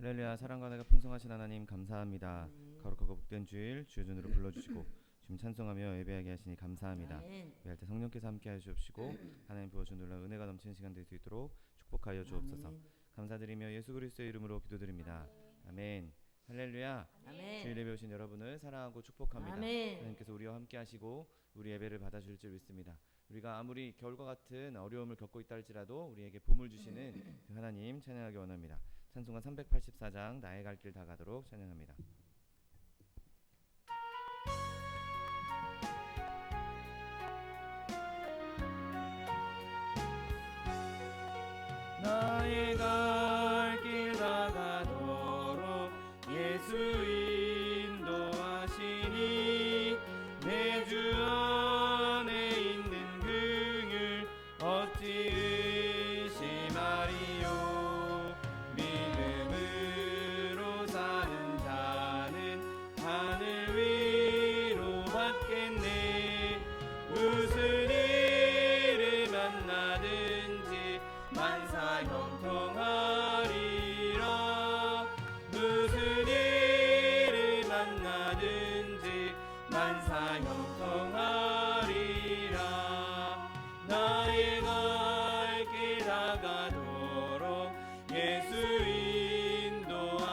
할렐루야. 사랑과 내가 풍성하신 하나님 감사합니다. 거룩하고 복된 주일 주의 전으로 불러주시고 지금 찬송하며 예배하게 하시니 감사합니다. 예배할 때 성령께서 함께하여 주옵시고 하나님 부어주신 놀라운 은혜가 넘치는 시간 될 수 있도록 축복하여 주옵소서. 감사드리며 예수 그리스도의 이름으로 기도드립니다. 아멘. 할렐루야. 아멘. 주일 예배 오신 여러분을 사랑하고 축복합니다. 아멘. 하나님께서 우리와 함께 하시고 우리 예배를 받아주실 줄 믿습니다. 우리가 아무리 겨울과 같은 어려움을 겪고 있다 할지라도 우리에게 봄을 주시는 그 하나님 찬양하기 원합니다. 찬송가 384장 나의 갈 길 다 가도록 찬양합니다. 나의 갈 길 다 가도록 예수 인도하시니 내 주 안에 있는 긍휼 어찌 의심하리요. 믿음으로 사는 자는 하늘 위로 받겠네. 무슨 일을 만나든지 만사 형통하리라. 무슨 일을 만나든지 만사 형통하리라. 나의 갈 길 다 가도록 예수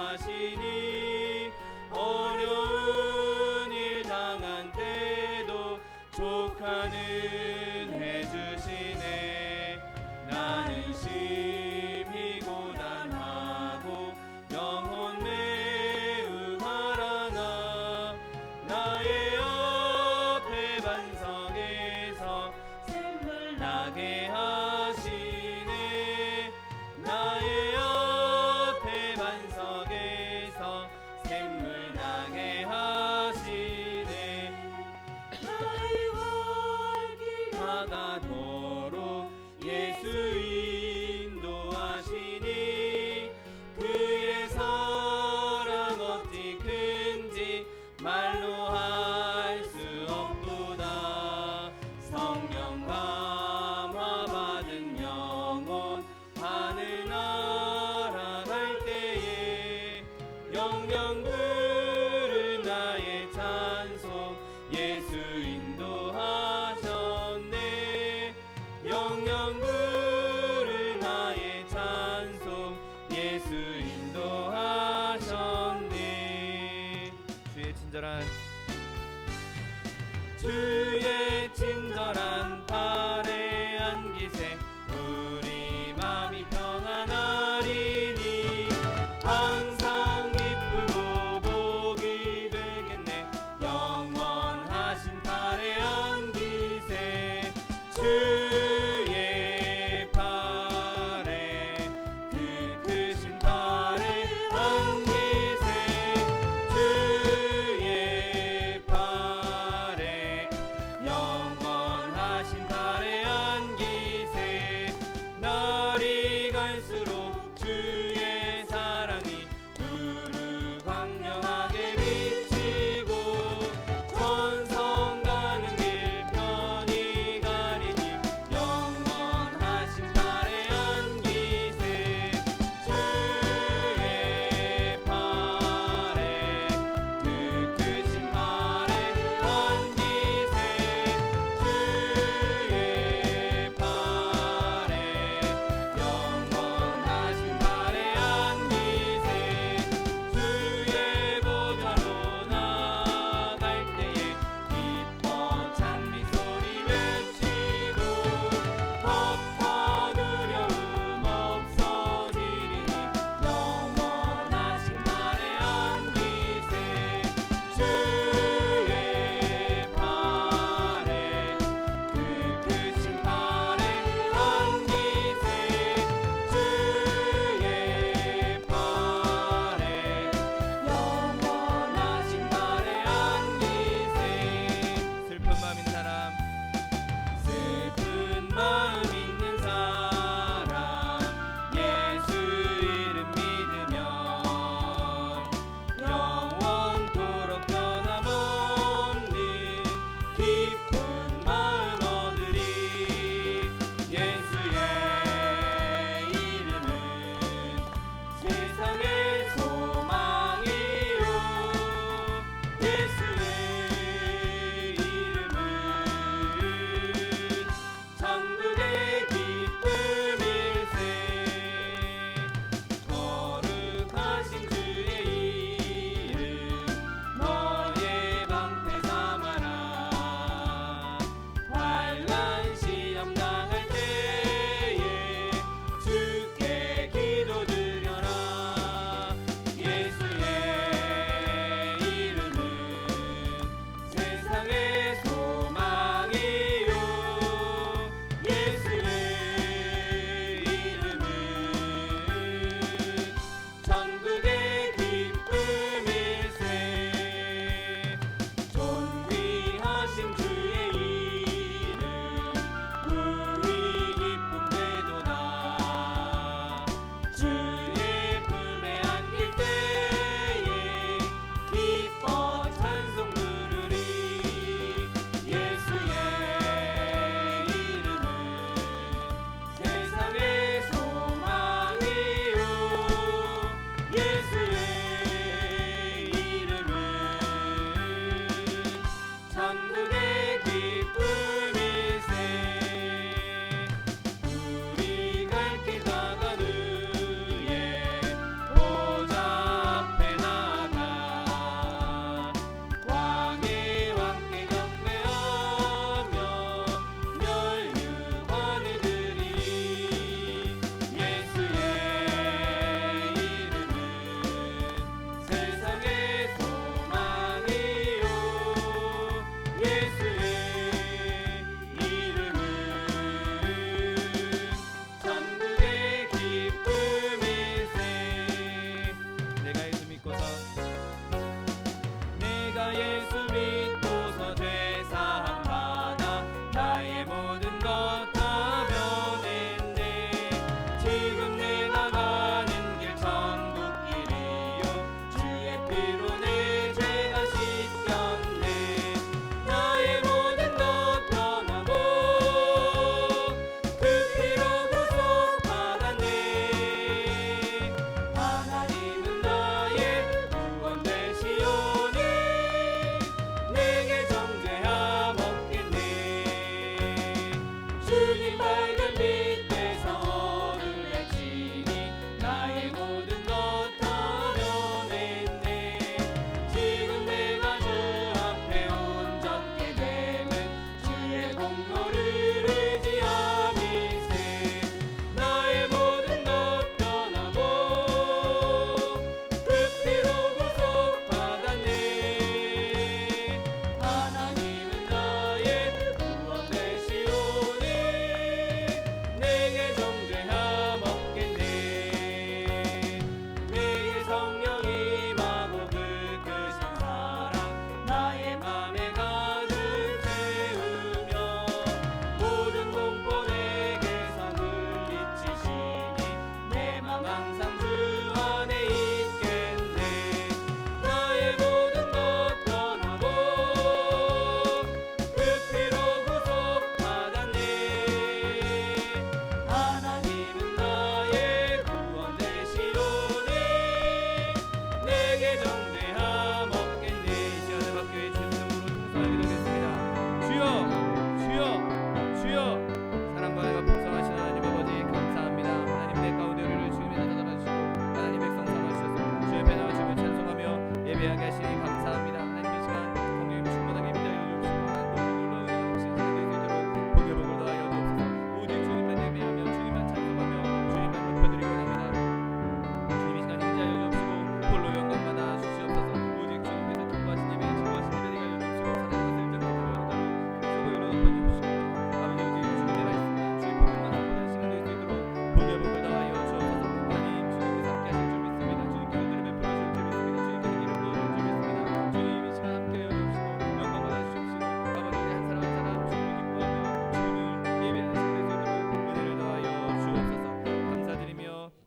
인도하시니 어려운 일 당한 때도 족하는 해주시네. 나는 심히 고단하고 영혼 매우 har하나 나의 옆에 반석에서 샘물 나게 하시네. 나의 옆에 반석에서 샘물 나게 하시네. 나의 갈 길 다 가도록 예수 인도하시니 그의 사랑 어찌 큰지 말로 할 수 없도다. 성령 감화 받은 영혼 하늘 날아갈 때에 영영 부른 나의 찬송 예수 인도하셨네. 영영 부른 나의 찬송 예수 인도하셨네. 주의 친절한 발에 안기세 우리 맘이 평안하리니 항상 기쁘고 복이 되겠네. 영원하신 발에 안기세 주의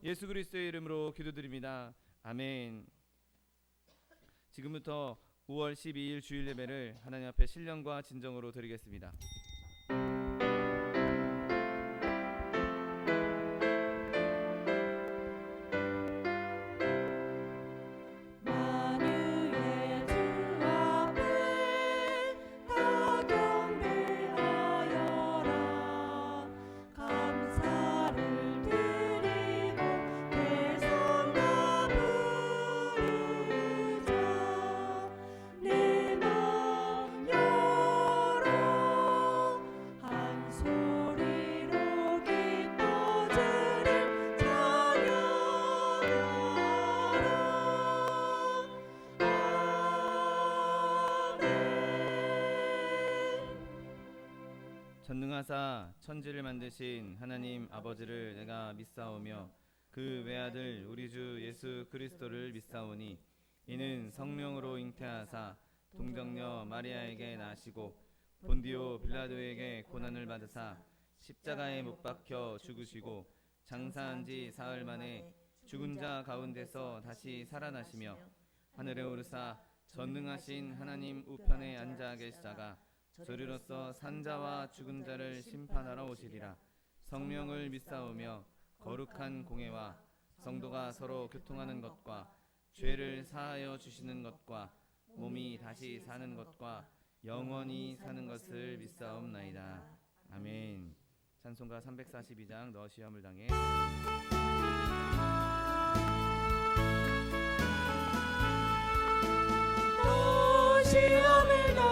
예수 그리스도의 이름으로 기도드립니다. 아멘. 지금부터 5월 12일 주일 예배를 하나님 앞에 신령과 진정으로 드리겠습니다. 전능하사 천지를 만드신 하나님 아버지를 내가 믿사오며 그 외아들 우리 주 예수 그리스도를 믿사오니 이는 성령으로 잉태하사 동정녀 마리아에게 나시고 본디오 빌라도에게 고난을 받으사 십자가에 못 박혀 죽으시고 장사한 지 사흘 만에 죽은 자 가운데서 다시 살아나시며 하늘에 오르사 전능하신 하나님 우편에 앉아 계시다가 저리로서 산자와 죽은 자를 심판하러 오시리라. 성령을 믿사오며 거룩한 공회와 성도가 서로 교통하는 것과 죄를 사하여 주시는 것과 몸이 다시 사는 것과 영원히 사는 것을 믿사옵나이다. 아멘. 찬송가 342장 너 시험을 당해. 너 시험을 당해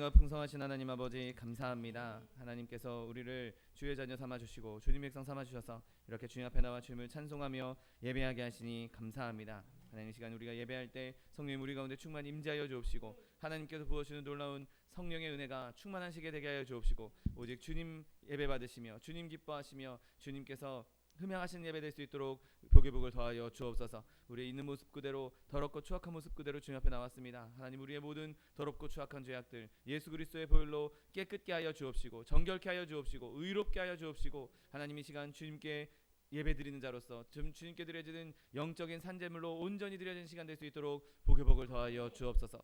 사랑과 풍성하신 하나님 아버지 감사합니다. 하나님께서 우리를 주의 자녀 삼아주시고 주님의 백성 삼아주셔서 이렇게 주님 앞에 나와 주님을 찬송하며 예배하게 하시니 감사합니다. 하나님, 이 시간 우리가 예배할 때 성령님 우리 가운데 충만히 임재하여 주옵시고 하나님께서 부어주시는 놀라운 성령의 은혜가 충만하시게 되게 하여 주옵시고 오직 주님 예배 받으시며 주님 기뻐하시며 주님께서 흠양하시는 예배 될 수 있도록 복의 복을 더하여 주옵소서. 우리의 있는 모습 그대로 더럽고 추악한 모습 그대로 주님 앞에 나왔습니다. 하나님, 우리의 모든 더럽고 추악한 죄악들 예수 그리스도의 보혈로 깨끗게 하여 주옵시고 정결케 하여 주옵시고 의롭게 하여 주옵시고 하나님, 이 시간 주님께 예배드리는 자로서 주님께 드려지는 영적인 산제물로 온전히 드려지는 시간 될 수 있도록 복의 복을 더하여 주옵소서.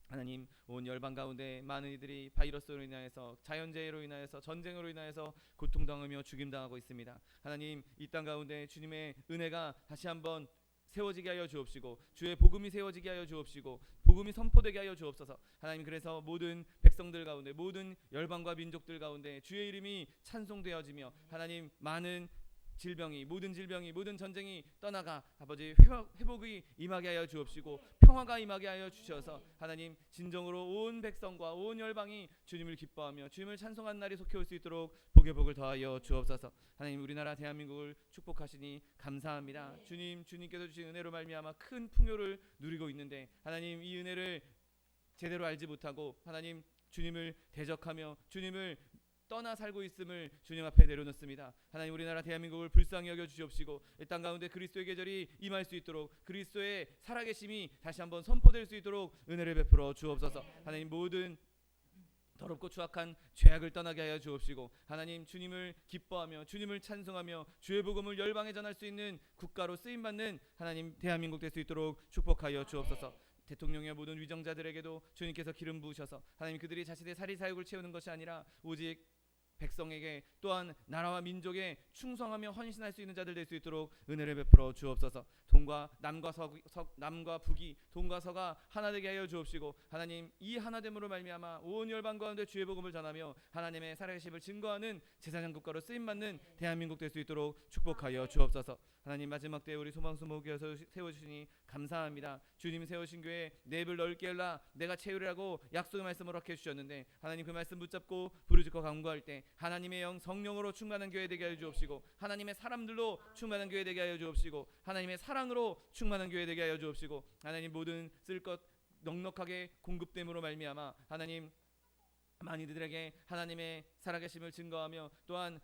하나님, 온 열방 가운데 많은 이들이 바이러스로 인하여서 자연재해로 인하여서 전쟁으로 인하여서 고통당하며 죽임당하고 있습니다. 하나님, 이 땅 가운데 주님의 은혜가 다시 한번 세워지게 하여 주옵시고 주의 복음이 세워지게 하여 주옵시고 복음이 선포되게 하여 주옵소서. 하나님, 그래서 모든 백성들 가운데 모든 열방과 민족들 가운데 주의 이름이 찬송되어지며 하나님, 많은 질병이 모든 질병이 모든 전쟁이 떠나가 아버지 회복이 임하게 하여 주옵시고 평화가 임하게 하여 주셔서 하나님 진정으로 온 백성과 온 열방이 주님을 기뻐하며 주님을 찬송하는 날이 속해 올 수 있도록 복의 복을 더하여 주옵소서. 하나님 우리나라 대한민국을 축복하시니 감사합니다. 주님께서 주신 은혜로 말미암아 큰 풍요를 누리고 있는데 하나님 이 은혜를 제대로 알지 못하고 하나님 주님을 대적하며 주님을 떠나 살고 있음을 주님 앞에 내려놓습니다. 하나님 우리나라 대한민국을 불쌍히 여겨 주시옵시고 이 땅 가운데 그리스도의 계절이 임할 수 있도록 그리스도의 살아계심이 다시 한번 선포될 수 있도록 은혜를 베풀어 주옵소서. 하나님 모든 더럽고 추악한 죄악을 떠나게 하여 주옵시고 하나님 주님을 기뻐하며 주님을 찬송하며 주의 복음을 열방에 전할 수 있는 국가로 쓰임받는 하나님 대한민국 될 수 있도록 축복하여 주옵소서. 대통령의 모든 위정자들에게도 주님께서 기름 부으셔서 하나님 그들이 자신의 사리사욕을 채우는 것이 아니라 오직 백성에게 또한 나라와 민족에 충성하며 헌신할 수 있는 자들 될 수 있도록 은혜를 베풀어 주옵소서. 동과 남과 북이 동과 서가 하나 되게 하여 주옵시고 하나님 이 하나됨으로 말미암아 온 열방 가운데 주의 복음을 전하며 하나님의 살아계심을 증거하는 제사장 국가로 쓰임받는 대한민국 될 수 있도록 축복하여 주옵소서. 하나님 마지막 때에 우리 소망수 목회에서 세워주시니 감사합니다. 주님 세우신 교회 내 입을 넓게 열라 내가 채우리라고 약속의 말씀을 허락해 주셨는데 하나님 그 말씀 붙잡고 부르짖고 간구할 때 하나님의 영 성령으로 충만한 교회 되게 하여 주옵시고 하나님의 사람들로 충만한 교회 되게 하여 주옵시고 하나님의 사랑으로 충만한 교회 되게 하여 주옵시고 하나님 모든 쓸 것 넉넉하게 공급됨으로 말미암아 하나님 많이들에게 하나님의 살아계심을 증거하며 또한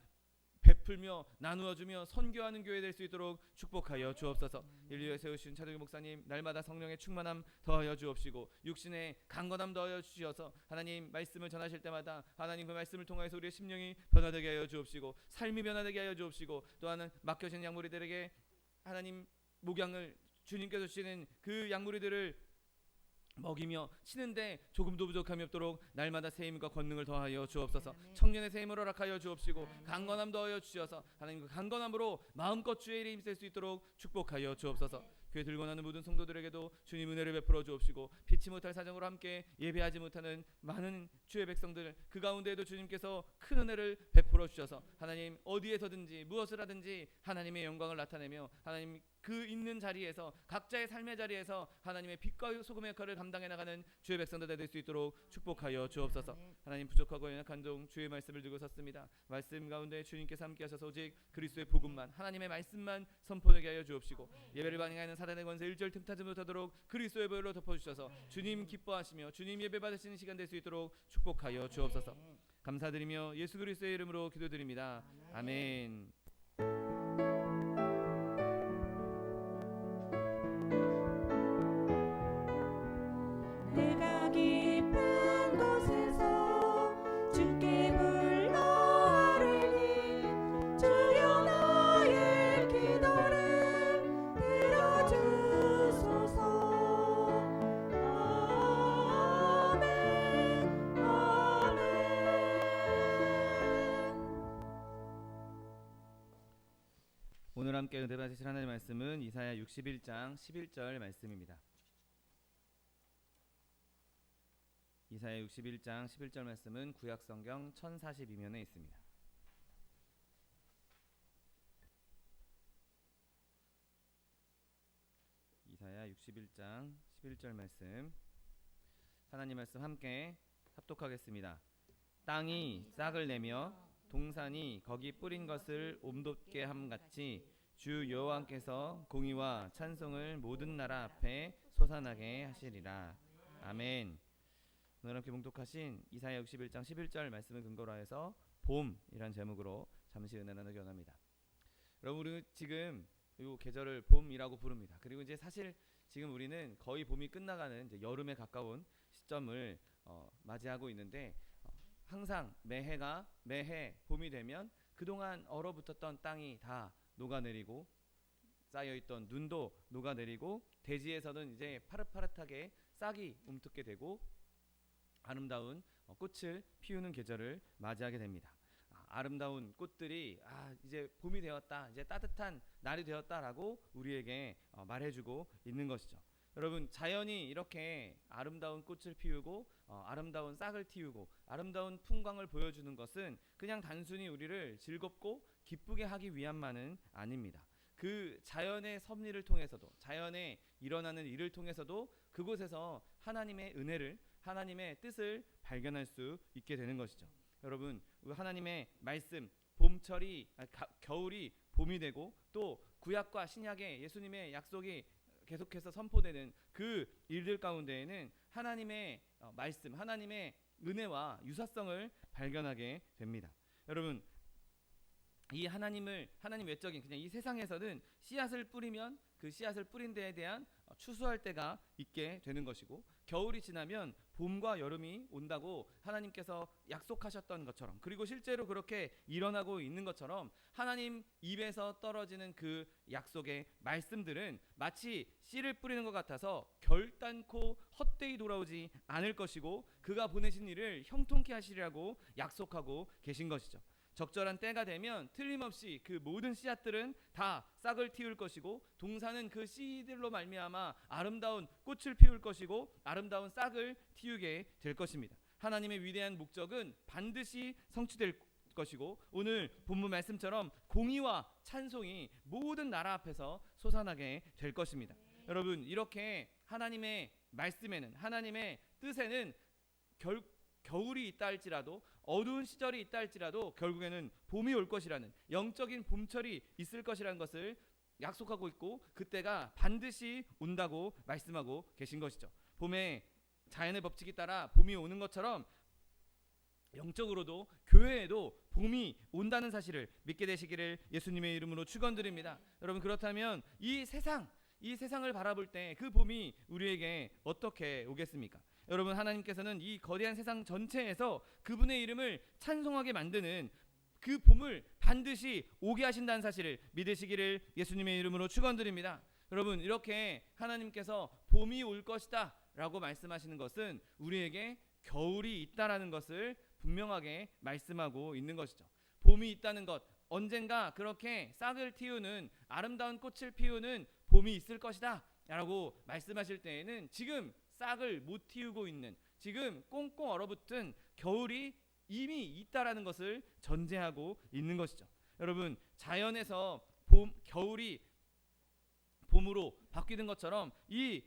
베풀며 나누어주며 선교하는 교회 될 수 있도록 축복하여 주옵소서. 인류에 세우신 차도기 목사님 날마다 성령의 충만함 더하여 주옵시고 육신의 강건함 더하여 주셔서 하나님 말씀을 전하실 때마다 하나님 그 말씀을 통하여서 우리의 심령이 변화되게 하여 주옵시고 삶이 변화되게 하여 주옵시고 또한 맡겨진 양무리들에게 하나님 목양을 주님께서 주시는 그 양무리들을 먹이며 치는데 조금도 부족함이 없도록 날마다 세임과 권능을 더하여 주옵소서. 청년의 세임을 허락하여 주옵시고 강건함 더하여 주셔서 하나님 그 강건함으로 마음껏 주의 일에 힘쓸 수 있도록 축복하여 주옵소서. 교회 들고 나는 모든 성도들에게도 주님 은혜를 베풀어 주옵시고 피치 못할 사정으로 함께 예배하지 못하는 많은 주의 백성들 그 가운데에도 주님께서 큰 은혜를 베풀어 주셔서 하나님 어디에서든지 무엇을 하든지 하나님의 영광을 나타내며 하나님 그 있는 자리에서 각자의 삶의 자리에서 하나님의 빛과 소금의 역할을 감당해 나가는 주의 백성들 될 수 있도록 축복하여 주옵소서. 하나님 부족하고 연약한 종 주의 말씀을 들고 섰습니다. 말씀 가운데 주님께서 함께 하셔서 오직 그리스도의 복음만 하나님의 말씀만 선포되게 하여 주옵시고 예배를 방해하는 사단의 권세 일절 틈타지 못하도록 그리스도의 보혈로 덮어주셔서 주님 기뻐하시며 주님 예배 받으시는 시간 될 수 있도록 축복하여 주옵소서. 감사드리며 예수 그리스도의 이름으로 기도드립니다. 아멘. 내가 깊은 곳에서 주께 불러 아뢰니 주여 나의 기도를 들어주소서. 아멘 아멘. 오늘 함께 은혜 받으실 하나님의 말씀은 이사야 61장 11절 말씀입니다. 이사야 61장 11절 말씀은 구약성경 1042면에 있습니다. 이사야 61장 11절 말씀 하나님 말씀 함께 합독하겠습니다. 땅이 싹을 내며 동산이 거기 뿌린 것을 옴돋게 함같이 주 여호와께서 공의와 찬송을 모든 나라 앞에 솟아나게 하시리라. 아멘. 오늘 함께 봉독하신 이사야 61장 11절 말씀을 근거로 해서 봄이란 제목으로 잠시 은혜 나누기 원합니다. 여러분 우리 지금 이 계절을 봄이라고 부릅니다. 그리고 이제 사실 지금 우리는 거의 봄이 끝나가는 이제 여름에 가까운 시점을 맞이하고 있는데 항상 매해 봄이 되면 그동안 얼어붙었던 땅이 다 녹아내리고 쌓여있던 눈도 녹아내리고 대지에서는 이제 파릇파릇하게 싹이 움트게 되고 아름다운 꽃을 피우는 계절을 맞이하게 됩니다. 아름다운 꽃들이 이제 봄이 되었다, 이제 따뜻한 날이 되었다라고 우리에게 말해주고 있는 것이죠. 여러분, 자연이 이렇게 아름다운 꽃을 피우고 아름다운 싹을 틔우고 아름다운 풍광을 보여주는 것은 그냥 단순히 우리를 즐겁고 기쁘게 하기 위함만은 아닙니다. 그 자연의 섭리를 통해서도, 자연에 일어나는 일을 통해서도 그곳에서 하나님의 은혜를, 하나님의 뜻을 발견할 수 있게 되는 것이죠. 여러분, 하나님의 말씀, 겨울이 봄이 되고 또 구약과 신약의 예수님의 약속이 계속해서 선포되는 그 일들 가운데에는 하나님의 말씀, 하나님의 은혜와 유사성을 발견하게 됩니다. 여러분, 이 하나님 외적인 그냥 이 세상에서는 씨앗을 뿌리면 그 씨앗을 뿌린 데에 대한 추수할 때가 있게 되는 것이고, 겨울이 지나면 봄과 여름이 온다고 하나님께서 약속하셨던 것처럼, 그리고 실제로 그렇게 일어나고 있는 것처럼 하나님 입에서 떨어지는 그 약속의 말씀들은 마치 씨를 뿌리는 것 같아서 결단코 헛되이 돌아오지 않을 것이고, 그가 보내신 일을 형통케 하시리라고 약속하고 계신 것이죠. 적절한 때가 되면 틀림없이 그 모든 씨앗들은 다 싹을 틔울 것이고, 동산은 그 씨들로 말미암아 아름다운 꽃을 피울 것이고 아름다운 싹을 틔우게 될 것입니다. 하나님의 위대한 목적은 반드시 성취될 것이고, 오늘 본문 말씀처럼 공의와 찬송이 모든 나라 앞에서 솟아나게 될 것입니다. 여러분, 이렇게 하나님의 말씀에는, 하나님의 뜻에는 겨울이 있다 할지라도, 어두운 시절이 있다 할지라도 결국에는 봄이 올 것이라는, 영적인 봄철이 있을 것이라는 것을 약속하고 있고, 그때가 반드시 온다고 말씀하고 계신 것이죠. 봄에 자연의 법칙에 따라 봄이 오는 것처럼 영적으로도 교회에도 봄이 온다는 사실을 믿게 되시기를 예수님의 이름으로 축원드립니다. 여러분, 그렇다면 이 세상을 바라볼 때 그 봄이 우리에게 어떻게 오겠습니까? 여러분, 하나님께서는 이 거대한 세상 전체에서 그분의 이름을 찬송하게 만드는 그 봄을 반드시 오게 하신다는 사실을 믿으시기를 예수님의 이름으로 축원드립니다. 여러분, 이렇게 하나님께서 봄이 올 것이다 라고 말씀하시는 것은 우리에게 겨울이 있다라는 것을 분명하게 말씀하고 있는 것이죠. 봄이 있다는 것, 언젠가 그렇게 싹을 틔우는 아름다운 꽃을 피우는 봄이 있을 것이다 라고 말씀하실 때에는 지금 싹을 못 틔우고 있는, 지금 꽁꽁 얼어붙은 겨울이 이미 있다라는 것을 전제하고 있는 것이죠. 여러분, 자연에서 겨울이 봄으로 바뀌는 것처럼 이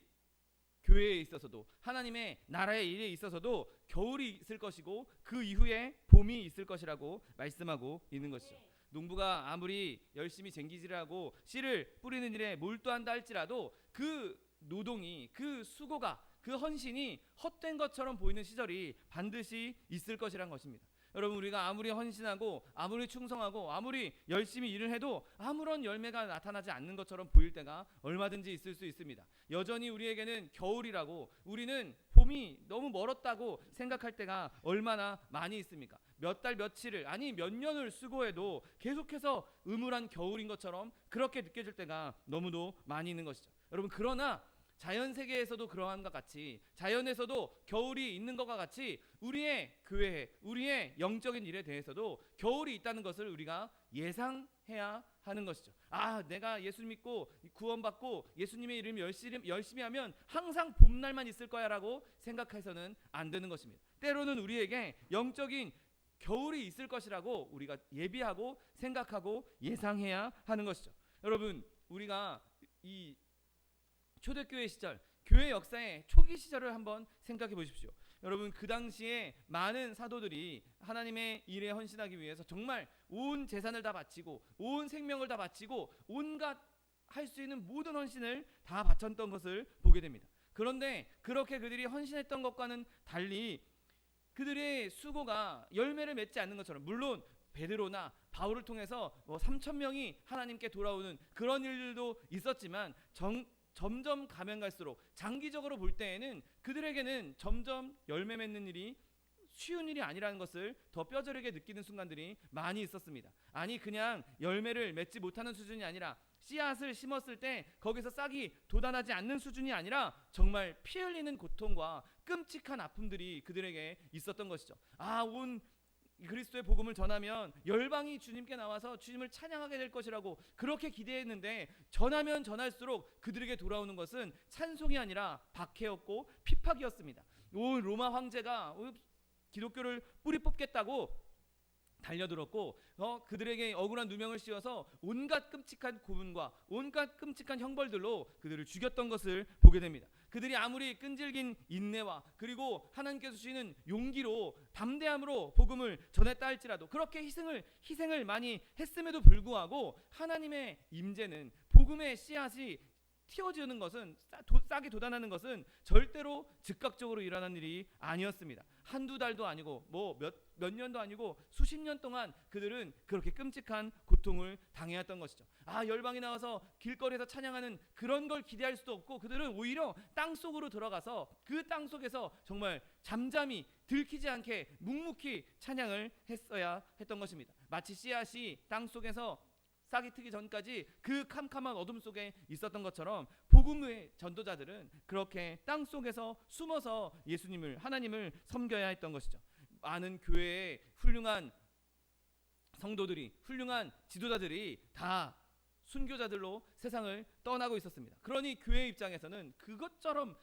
교회에 있어서도, 하나님의 나라의 일에 있어서도 겨울이 있을 것이고 그 이후에 봄이 있을 것이라고 말씀하고 있는 것이죠. 농부가 아무리 열심히 쟁기질을 하고 씨를 뿌리는 일에 몰두한다 할지라도 그 노동이, 그 수고가, 그 헌신이 헛된 것처럼 보이는 시절이 반드시 있을 것이란 것입니다. 여러분, 우리가 아무리 헌신하고 아무리 충성하고 아무리 열심히 일을 해도 아무런 열매가 나타나지 않는 것처럼 보일 때가 얼마든지 있을 수 있습니다. 여전히 우리에게는 겨울이라고, 우리는 봄이 너무 멀었다고 생각할 때가 얼마나 많이 있습니까? 몇 달 며칠을, 아니 몇 년을 수고해도 계속해서 음울한 겨울인 것처럼 그렇게 느껴질 때가 너무도 많이 있는 것이죠. 여러분, 그러나 자연 세계에서도 그러한 것 같이, 자연에서도 겨울이 있는 것과 같이 우리의 교회에, 우리의 영적인 일에 대해서도 겨울이 있다는 것을 우리가 예상해야 하는 것이죠. 내가 예수 믿고 구원받고 예수님의 이름 열심히 하면 항상 봄날만 있을 거야 라고 생각해서는 안 되는 것입니다. 때로는 우리에게 영적인 겨울이 있을 것이라고 우리가 예비하고 생각하고 예상해야 하는 것이죠. 여러분, 우리가 이 초대교회 시절, 교회 역사의 초기 시절을 한번 생각해 보십시오. 여러분, 그 당시에 많은 사도들이 하나님의 일에 헌신하기 위해서 정말 온 재산을 다 바치고 온 생명을 다 바치고 온갖 할 수 있는 모든 헌신을 다 바쳤던 것을 보게 됩니다. 그런데 그렇게 그들이 헌신했던 것과는 달리 그들의 수고가 열매를 맺지 않는 것처럼, 물론 베드로나 바울을 통해서 3,000명이 하나님께 돌아오는 그런 일들도 있었지만 점점 가면 갈수록 장기적으로 볼 때에는 그들에게는 점점 열매 맺는 일이 쉬운 일이 아니라는 것을 더 뼈저리게 느끼는 순간들이 많이 있었습니다. 아니, 그냥 열매를 맺지 못하는 수준이 아니라 씨앗을 심었을 때 거기서 싹이 돋아나지 않는 수준이 아니라 정말 피 흘리는 고통과 끔찍한 아픔들이 그들에게 있었던 것이죠. 온 그리스도의 복음을 전하면 열방이 주님께 나와서 주님을 찬양하게 될 것이라고 그렇게 기대했는데 전하면 전할수록 그들에게 돌아오는 것은 찬송이 아니라 박해였고 핍박이었습니다. 온 로마 황제가 기독교를 뿌리 뽑겠다고 달려들었고 그들에게 억울한 누명을 씌워서 온갖 끔찍한 고문과 온갖 끔찍한 형벌들로 그들을 죽였던 것을 보게 됩니다. 그들이 아무리 끈질긴 인내와 그리고 하나님께서 주시는 용기로 담대함으로 복음을 전했다 할지라도 그렇게 희생을 많이 했음에도 불구하고 하나님의 임재는 복음의 씨앗이 튀어지는 것은 싹이 돋아나는 것은 절대로 즉각적으로 일어난 일이 아니었습니다. 한두 달도 아니고 몇 년도 아니고 수십 년 동안 그들은 그렇게 끔찍한 고통을 당해왔던 것이죠. 열방이 나와서 길거리에서 찬양하는 그런 걸 기대할 수도 없고 그들은 오히려 땅속으로 들어가서 그 땅속에서 정말 잠잠히 들키지 않게 묵묵히 찬양을 했어야 했던 것입니다. 마치 씨앗이 땅속에서 싹이 트기 전까지 그 캄캄한 어둠 속에 있었던 것처럼 복음의 전도자들은 그렇게 땅 속에서 숨어서 하나님을 섬겨야 했던 것이죠. 많은 교회의 훌륭한 성도들이, 훌륭한 지도자들이 다 순교자들로 세상을 떠나고 있었습니다. 그러니 교회 입장에서는 그것처럼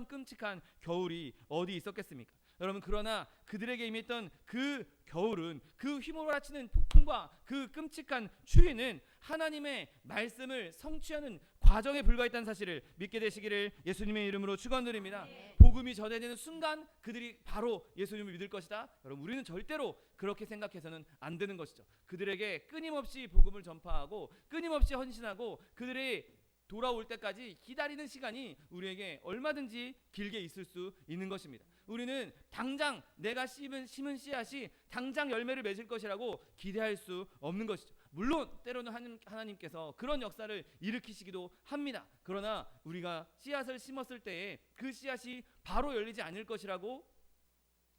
끔찍한 겨울이 어디 있었겠습니까? 여러분, 그러나 그들에게 임했던 그 겨울은, 그 휘몰아치는 폭풍과 그 끔찍한 추위는 하나님의 말씀을 성취하는 과정에 불과했다는 사실을 믿게 되시기를 예수님의 이름으로 축원드립니다. 복음이 전해지는 순간 그들이 바로 예수님을 믿을 것이다. 여러분, 우리는 절대로 그렇게 생각해서는 안 되는 것이죠. 그들에게 끊임없이 복음을 전파하고 끊임없이 헌신하고 그들의 돌아올 때까지 기다리는 시간이 우리에게 얼마든지 길게 있을 수 있는 것입니다. 우리는 당장 내가 심은 씨앗이 당장 열매를 맺을 것이라고 기대할 수 없는 것이죠. 물론 때로는 하나님께서 그런 역사를 일으키시기도 합니다. 그러나 우리가 씨앗을 심었을 때에 그 씨앗이 바로 열리지 않을 것이라고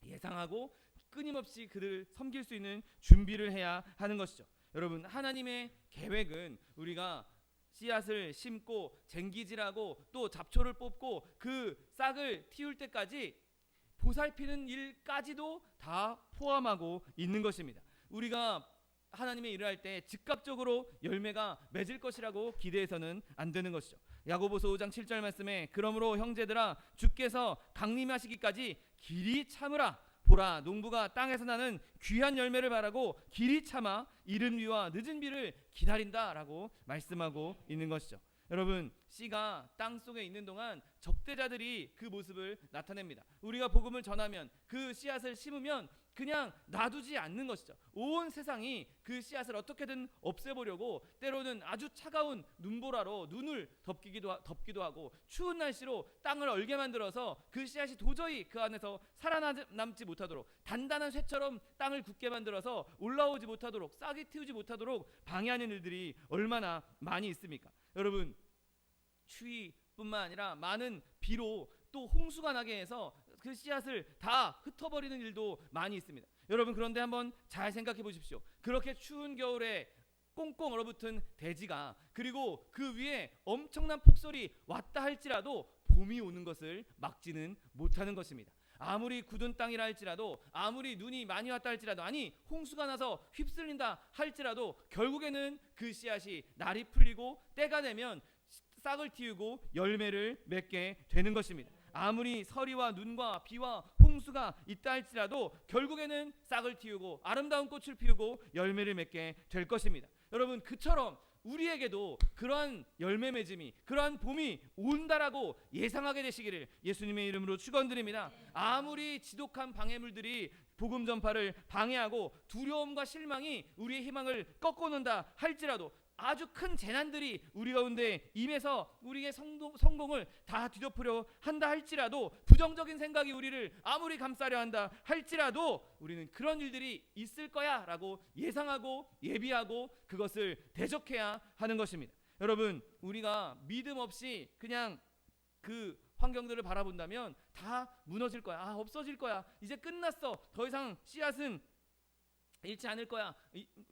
예상하고 끊임없이 그들을 섬길 수 있는 준비를 해야 하는 것이죠. 여러분, 하나님의 계획은 우리가 씨앗을 심고 쟁기질하고 또 잡초를 뽑고 그 싹을 틔울 때까지 보살피는 일까지도 다 포함하고 있는 것입니다. 우리가 하나님의 일을 할 때 즉각적으로 열매가 맺을 것이라고 기대해서는 안 되는 것이죠. 야고보서 5장 7절 말씀에 그러므로 형제들아 주께서 강림하시기까지 길이 참으라. 보라, 농부가 땅에서 나는 귀한 열매를 바라고 길이 참아 이른 비와 늦은 비를 기다린다라고 말씀하고 있는 것이죠. 여러분, 씨가 땅 속에 있는 동안 적대자들이 그 모습을 나타냅니다. 우리가 복음을 전하면 그 씨앗을 심으면 그냥 놔두지 않는 것이죠. 온 세상이 그 씨앗을 어떻게든 없애보려고 때로는 아주 차가운 눈보라로 눈을 덮기도 하고 추운 날씨로 땅을 얼게 만들어서 그 씨앗이 도저히 그 안에서 살아남지 못하도록 단단한 쇠처럼 땅을 굳게 만들어서 올라오지 못하도록 싹이 틔우지 못하도록 방해하는 일들이 얼마나 많이 있습니까? 여러분, 추위뿐만 아니라 많은 비로 또 홍수가 나게 해서 그 씨앗을 다 흩어버리는 일도 많이 있습니다. 여러분, 그런데 한번 잘 생각해 보십시오. 그렇게 추운 겨울에 꽁꽁 얼어붙은 대지가 그리고 그 위에 엄청난 폭설이 왔다 할지라도 봄이 오는 것을 막지는 못하는 것입니다. 아무리 굳은 땅이라 할지라도 아무리 눈이 많이 왔다 할지라도 홍수가 나서 휩쓸린다 할지라도 결국에는 그 씨앗이 날이 풀리고 때가 되면 싹을 틔우고 열매를 맺게 되는 것입니다. 아무리 서리와 눈과 비와 홍수가 있다 할지라도 결국에는 싹을 틔우고 아름다운 꽃을 피우고 열매를 맺게 될 것입니다. 여러분, 그처럼 우리에게도 그러한 열매 맺음이, 그러한 봄이 온다라고 예상하게 되시기를 예수님의 이름으로 축원드립니다. 아무리 지독한 방해물들이 복음 전파를 방해하고 두려움과 실망이 우리의 희망을 꺾어놓는다 할지라도 아주 큰 재난들이 우리 가운데 임해서 우리의 성공을 다 뒤덮으려 한다 할지라도 부정적인 생각이 우리를 아무리 감싸려 한다 할지라도 우리는 그런 일들이 있을 거야 라고 예상하고 예비하고 그것을 대적해야 하는 것입니다. 여러분, 우리가 믿음 없이 그냥 그 환경들을 바라본다면 다 무너질 거야, 없어질 거야, 이제 끝났어, 더 이상 씨앗은 잃지 않을 거야,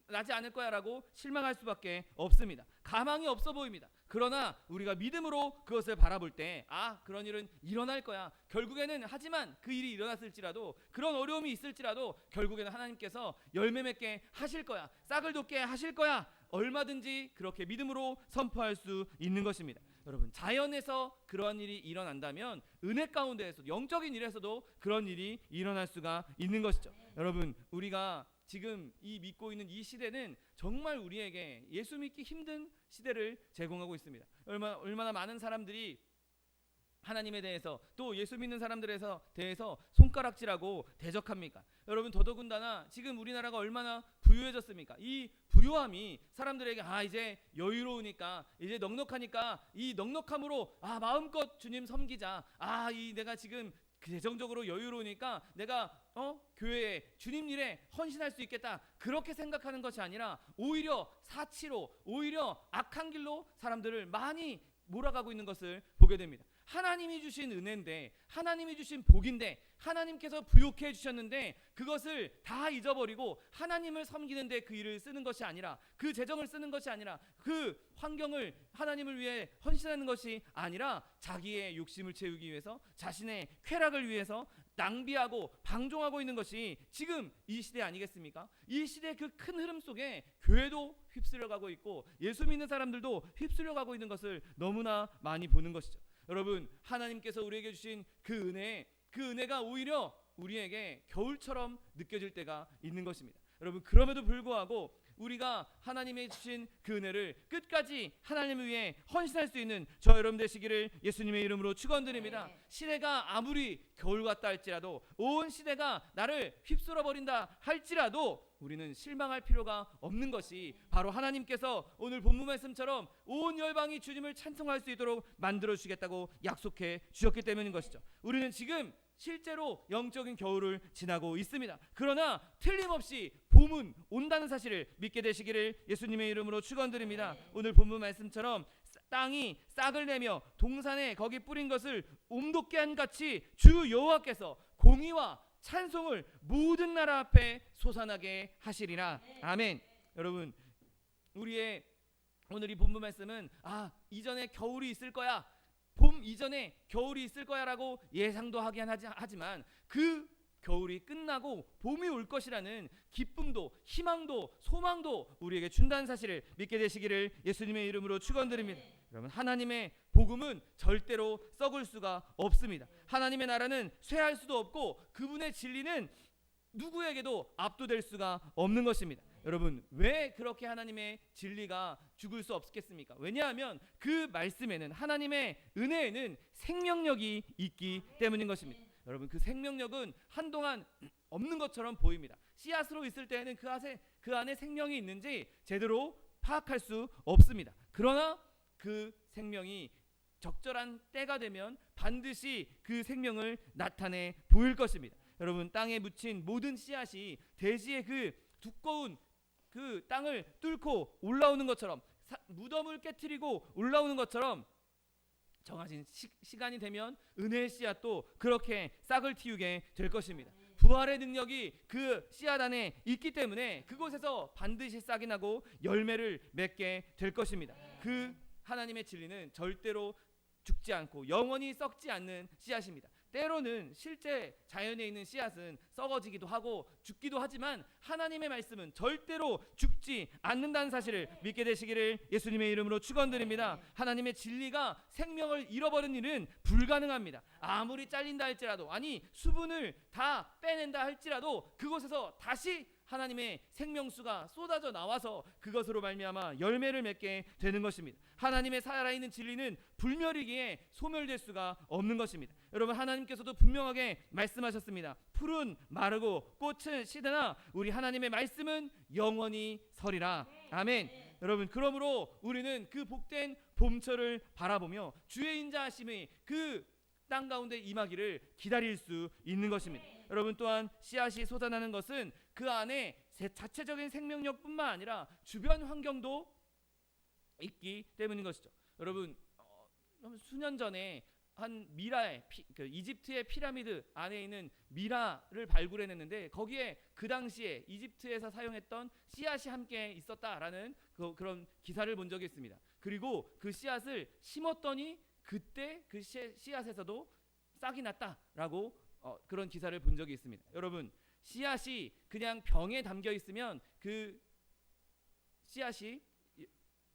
나지 않을 거야라고 실망할 수밖에 없습니다. 가망이 없어 보입니다. 그러나 우리가 믿음으로 그것을 바라볼 때 그런 일은 일어날 거야. 결국에는 하지만 그 일이 일어났을지라도 그런 어려움이 있을지라도 결국에는 하나님께서 열매 맺게 하실 거야. 싹을 돋게 하실 거야. 얼마든지 그렇게 믿음으로 선포할 수 있는 것입니다. 여러분, 자연에서 그런 일이 일어난다면 은혜 가운데에서 영적인 일에서도 그런 일이 일어날 수가 있는 것이죠. 여러분, 우리가 지금 이 믿고 있는 이 시대는 정말 우리에게 예수 믿기 힘든 시대를 제공하고 있습니다. 얼마나 많은 사람들이 하나님에 대해서 또 예수 믿는 사람들에 대해서 손가락질하고 대적합니까? 여러분, 더더군다나 지금 우리나라가 얼마나 부유해졌습니까? 이 부유함이 사람들에게 이제 여유로우니까, 이제 넉넉하니까 이 넉넉함으로 마음껏 주님 섬기자. 내가 지금 재정적으로 여유로우니까 내가 교회에 주님 일에 헌신할 수 있겠다, 그렇게 생각하는 것이 아니라 오히려 사치로, 오히려 악한 길로 사람들을 많이 몰아가고 있는 것을 보게 됩니다. 하나님이 주신 은혜인데, 하나님이 주신 복인데, 하나님께서 부욕해 주셨는데 그것을 다 잊어버리고 하나님을 섬기는데 그 일을 쓰는 것이 아니라, 그 재정을 쓰는 것이 아니라, 그 환경을 하나님을 위해 헌신하는 것이 아니라 자기의 욕심을 채우기 위해서, 자신의 쾌락을 위해서 낭비하고 방종하고 있는 것이 지금 이 시대 아니겠습니까? 이 시대의 그 큰 흐름 속에 교회도 휩쓸려가고 있고 예수 믿는 사람들도 휩쓸려가고 있는 것을 너무나 많이 보는 것이죠. 여러분, 하나님께서 우리에게 주신 그 은혜가 오히려 우리에게 겨울처럼 느껴질 때가 있는 것입니다. 여러분, 그럼에도 불구하고 우리가 하나님의 주신 그 은혜를 끝까지 하나님을 위해 헌신할 수 있는 저 여러분 되시기를 예수님의 이름으로 축원드립니다. 시대가 아무리 겨울 같다 할지라도, 온 시대가 나를 휩쓸어 버린다 할지라도 우리는 실망할 필요가 없는 것이 바로 하나님께서 오늘 본문 말씀처럼 온 열방이 주님을 찬송할 수 있도록 만들어 주시겠다고 약속해 주셨기 때문인 것이죠. 우리는 지금 실제로 영적인 겨울을 지나고 있습니다. 그러나 틀림없이 봄은 온다는 사실을 믿게 되시기를 예수님의 이름으로 축원드립니다. 오늘 본문 말씀처럼 땅이 싹을 내며 동산에 거기 뿌린 것을 옴돋게 한 같이 주 여호와께서 공의와 찬송을 모든 나라 앞에 솟아나게 하시리라. 아멘. 여러분, 우리의 오늘 이 본문 말씀은 이전에 겨울이 있을 거야, 봄 이전에 겨울이 있을 거야라고 예상도 하긴 하지만 그 겨울이 끝나고 봄이 올 것이라는 기쁨도 희망도 소망도 우리에게 준다는 사실을 믿게 되시기를 예수님의 이름으로 축원드립니다. 여러분, 하나님의 복음은 절대로 썩을 수가 없습니다. 하나님의 나라는 쇠할 수도 없고 그분의 진리는 누구에게도 압도될 수가 없는 것입니다. 여러분, 왜 그렇게 하나님의 진리가 죽을 수 없겠습니까? 왜냐하면 그 말씀에는, 하나님의 은혜에는 생명력이 있기 때문인 것입니다. 여러분, 그 생명력은 한동안 없는 것처럼 보입니다. 씨앗으로 있을 때에는 그 안에 생명이 있는지 제대로 파악할 수 없습니다. 그러나 그 생명이 적절한 때가 되면 반드시 그 생명을 나타내 보일 것입니다. 여러분, 땅에 묻힌 모든 씨앗이 대지의 그 두꺼운 그 땅을 뚫고 올라오는 것처럼, 무덤을 깨트리고 올라오는 것처럼 정하신 시간이 되면 은혜의 씨앗도 그렇게 싹을 틔우게 될 것입니다. 부활의 능력이 그 씨앗 안에 있기 때문에 그곳에서 반드시 싹이 나고 열매를 맺게 될 것입니다. 그 하나님의 진리는 절대로 죽지 않고 영원히 썩지 않는 씨앗입니다. 때로는 실제 자연에 있는 씨앗은 썩어지기도 하고 죽기도 하지만 하나님의 말씀은 절대로 죽지 않는다는 사실을 믿게 되시기를 예수님의 이름으로 축원드립니다. 하나님의 진리가 생명을 잃어버린 일은 불가능합니다. 아무리 잘린다 할지라도, 수분을 다 빼낸다 할지라도 그곳에서 다시 하나님의 생명수가 쏟아져 나와서 그것으로 말미암아 열매를 맺게 되는 것입니다. 하나님의 살아있는 진리는 불멸이기에 소멸될 수가 없는 것입니다. 여러분, 하나님께서도 분명하게 말씀하셨습니다. 풀은 마르고 꽃은 시드나 우리 하나님의 말씀은 영원히 서리라. 아멘. 여러분, 그러므로 우리는 그 복된 봄철을 바라보며 주의 인자하심이 그 땅 가운데 임하기를 기다릴 수 있는 것입니다. 여러분, 또한 씨앗이 솟아나는 것은 그 안에 자체적인 생명력뿐만 아니라 주변 환경도 있기 때문인 것이죠. 여러분, 수년 전에 한 미라의 그 이집트의 피라미드 안에 있는 미라를 발굴해냈는데 거기에 그 당시에 이집트에서 사용했던 씨앗이 함께 있었다라는 그런 기사를 본 적이 있습니다. 그리고 그 씨앗을 심었더니 그때 그 씨앗에서도 싹이 났다라고 그런 기사를 본 적이 있습니다. 여러분, 씨앗이 그냥 병에 담겨 있으면 그 씨앗이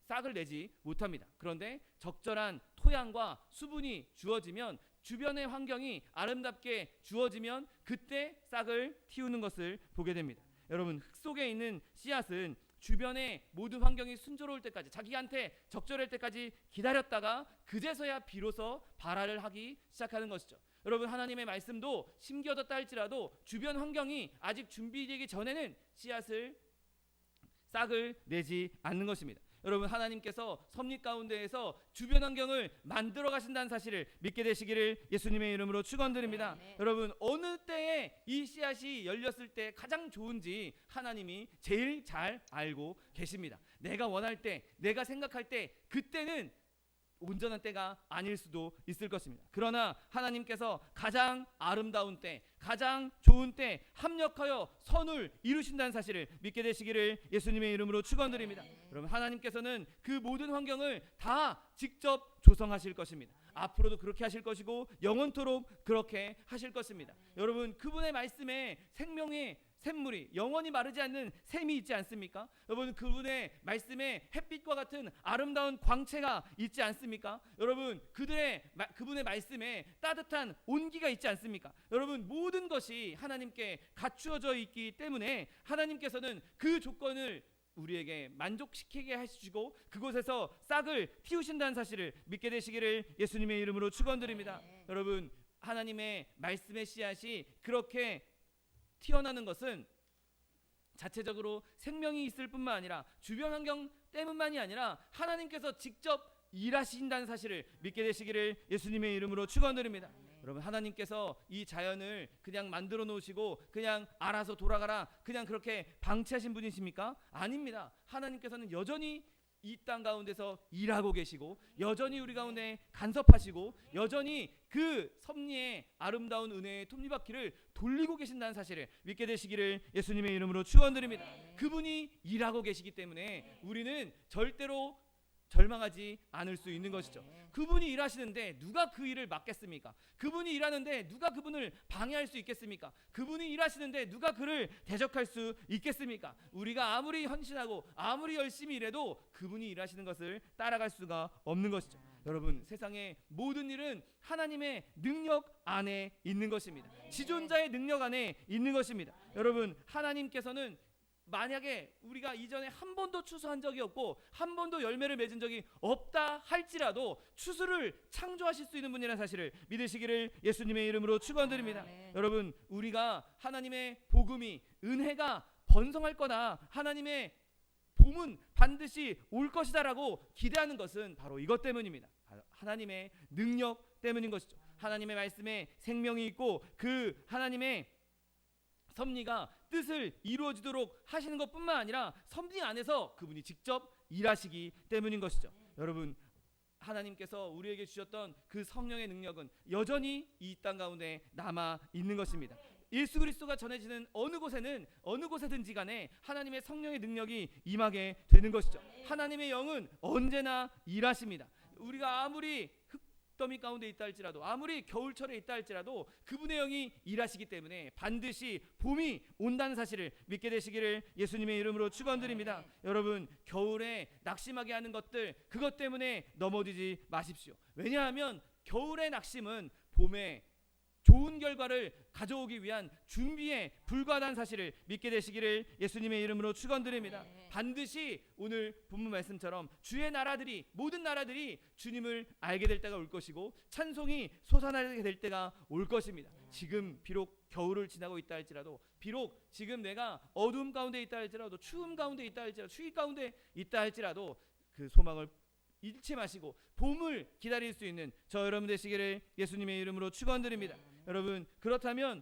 싹을 내지 못합니다. 그런데 적절한 토양과 수분이 주어지면, 주변의 환경이 아름답게 주어지면 그때 싹을 틔우는 것을 보게 됩니다. 여러분, 흙 속에 있는 씨앗은 주변의 모든 환경이 순조로울 때까지, 자기한테 적절할 때까지 기다렸다가 그제서야 비로소 발화를 하기 시작하는 것이죠. 여러분, 하나님의 말씀도 심겨졌다 할지라도 주변 환경이 아직 준비되기 전에는 싹을 내지 않는 것입니다. 여러분, 하나님께서 섭리 가운데에서 주변 환경을 만들어 가신다는 사실을 믿게 되시기를 예수님의 이름으로 축원드립니다. 여러분, 어느 때에 이 씨앗이 열렸을 때 가장 좋은지 하나님이 제일 잘 알고 계십니다. 내가 원할 때, 내가 생각할 때, 그때는 온전한 때가 아닐 수도 있을 것입니다. 그러나 하나님께서 가장 아름다운 때, 가장 좋은 때 합력하여 선을 이루신다는 사실을 믿게 되시기를 예수님의 이름으로 축원드립니다. 여러분, 하나님께서는 그 모든 환경을 다 직접 조성하실 것입니다. 앞으로도 그렇게 하실 것이고 영원토록 그렇게 하실 것입니다. 여러분, 그분의 말씀에 생명의 샘물이, 영원히 마르지 않는 샘이 있지 않습니까? 여러분, 그분의 말씀에 햇빛과 같은 아름다운 광채가 있지 않습니까? 여러분, 그분의 말씀에 따뜻한 온기가 있지 않습니까? 여러분, 모든 것이 하나님께 갖추어져 있기 때문에 하나님께서는 그 조건을 우리에게 만족시키게 하시고 그곳에서 싹을 틔우신다는 사실을 믿게 되시기를 예수님의 이름으로 축원드립니다. 여러분, 하나님의 말씀의 씨앗이 그렇게 튀어나는 것은 자체적으로 생명이 있을 뿐만 아니라 주변 환경 때문만이 아니라 하나님께서 직접 일하신다는 사실을 믿게 되시기를 예수님의 이름으로 축원드립니다. 여러분, 하나님께서 이 자연을 그냥 만들어 놓으시고 그냥 알아서 돌아가라, 그냥 그렇게 방치하신 분이십니까? 아닙니다. 하나님께서는 여전히 이 땅 가운데서 일하고 계시고 여전히 우리 가운데 간섭하시고 여전히 그 섭리의 아름다운 은혜의 톱니바퀴를 돌리고 계신다는 사실을 믿게 되시기를 예수님의 이름으로 축원드립니다. 그분이 일하고 계시기 때문에 우리는 절대로 절망하지 않을 수 있는 것이죠. 그분이 일하시는데 누가 그 일을 막겠습니까? 그분이 일하는데 누가 그분을 방해할 수 있겠습니까? 그분이 일하시는데 누가 그를 대적할 수 있겠습니까? 우리가 아무리 헌신하고 아무리 열심히 일해도 그분이 일하시는 것을 따라갈 수가 없는 것이죠. 여러분, 세상의 모든 일은 하나님의 능력 안에 있는 것입니다. 지존자의 능력 안에 있는 것입니다. 여러분, 하나님께서는 만약에 우리가 이전에 한 번도 추수한 적이 없고 한 번도 열매를 맺은 적이 없다 할지라도 추수를 창조하실 수 있는 분이라는 사실을 믿으시기를 예수님의 이름으로 축원드립니다. 여러분, 우리가 하나님의 복음이, 은혜가 번성할 거다, 하나님의 봄은 반드시 올 것이다라고 기대하는 것은 바로 이것 때문입니다. 하나님의 능력 때문인 것이죠. 하나님의 말씀에 생명이 있고 그 하나님의 섭리가 뜻을 이루어지도록 하시는 것뿐만 아니라 섭리 안에서 그분이 직접 일하시기 때문인 것이죠. 여러분, 하나님께서 우리에게 주셨던 그 성령의 능력은 여전히 이 땅 가운데 남아 있는 것입니다. 예수 그리스도가 전해지는 어느 곳에든지 간에 하나님의 성령의 능력이 임하게 되는 것이죠. 하나님의 영은 언제나 일하십니다. 우리가 아무리 더미 가운데 있다 할지라도, 아무리 겨울철에 있다 할지라도 그분의 영이 일하시기 때문에 반드시 봄이 온다는 사실을 믿게 되시기를 예수님의 이름으로 축원드립니다. 여러분, 겨울에 낙심하게 하는 것들, 그것 때문에 넘어지지 마십시오. 왜냐하면 겨울의 낙심은 봄에 좋은 결과를 가져오기 위한 준비에 불과하다는 사실을 믿게 되시기를 예수님의 이름으로 축원드립니다. 반드시 오늘 본문 말씀처럼 주의 나라들이, 모든 나라들이 주님을 알게 될 때가 올 것이고 찬송이 솟아나게 될 때가 올 것입니다. 지금 비록 겨울을 지나고 있다 할지라도, 비록 지금 내가 어두움 가운데 있다 할지라도, 추움 가운데 있다 할지라도, 추위 가운데 있다 할지라도 그 소망을 잃지 마시고 봄을 기다릴 수 있는 저 여러분 되시기를 예수님의 이름으로 축원드립니다. 여러분, 그렇다면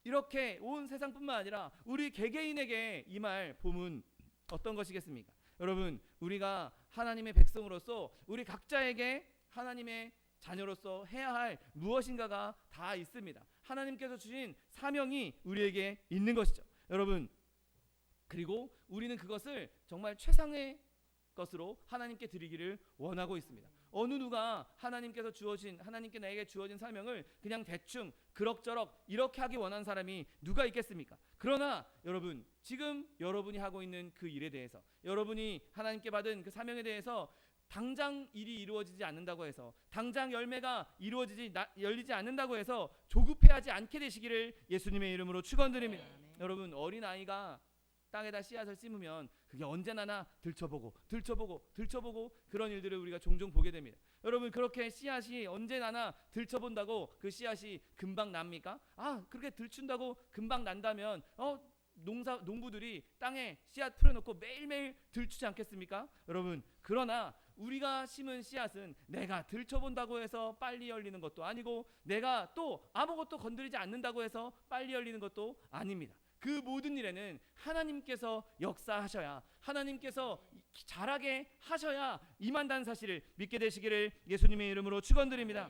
이렇게 온 세상뿐만 아니라 우리 개개인에게 임할 봄은 어떤 것이겠습니까? 여러분, 우리가 하나님의 백성으로서 우리 각자에게 하나님의 자녀로서 해야 할 무엇인가가 다 있습니다. 하나님께서 주신 사명이 우리에게 있는 것이죠. 여러분, 그리고 우리는 그것을 정말 최상의 것으로 하나님께 드리기를 원하고 있습니다. 어느 누가 하나님께 나에게 주어진 사명을 그냥 대충 그럭저럭 이렇게 하기 원하는 사람이 누가 있겠습니까? 그러나 여러분, 지금 여러분이 하고 있는 그 일에 대해서, 여러분이 하나님께 받은 그 사명에 대해서 당장 일이 이루어지지 않는다고 해서, 당장 열매가 열리지 않는다고 해서 조급해하지 않게 되시기를 예수님의 이름으로 축원드립니다. 여러분, 어린아이가 땅에다 씨앗을 심으면 그게 언제나 들춰보고 그런 일들을 우리가 종종 보게 됩니다. 여러분, 그렇게 씨앗이 언제나 들춰본다고 그 씨앗이 금방 납니까? 그렇게 들춘다고 금방 난다면 농부들이 땅에 씨앗 풀어놓고 매일매일 들추지 않겠습니까? 여러분, 그러나 우리가 심은 씨앗은 내가 들춰본다고 해서 빨리 열리는 것도 아니고, 내가 또 아무것도 건드리지 않는다고 해서 빨리 열리는 것도 아닙니다. 그 모든 일에는 하나님께서 역사하셔야, 하나님께서 잘하게 하셔야 임한다는 사실을 믿게 되시기를 예수님의 이름으로 축원드립니다.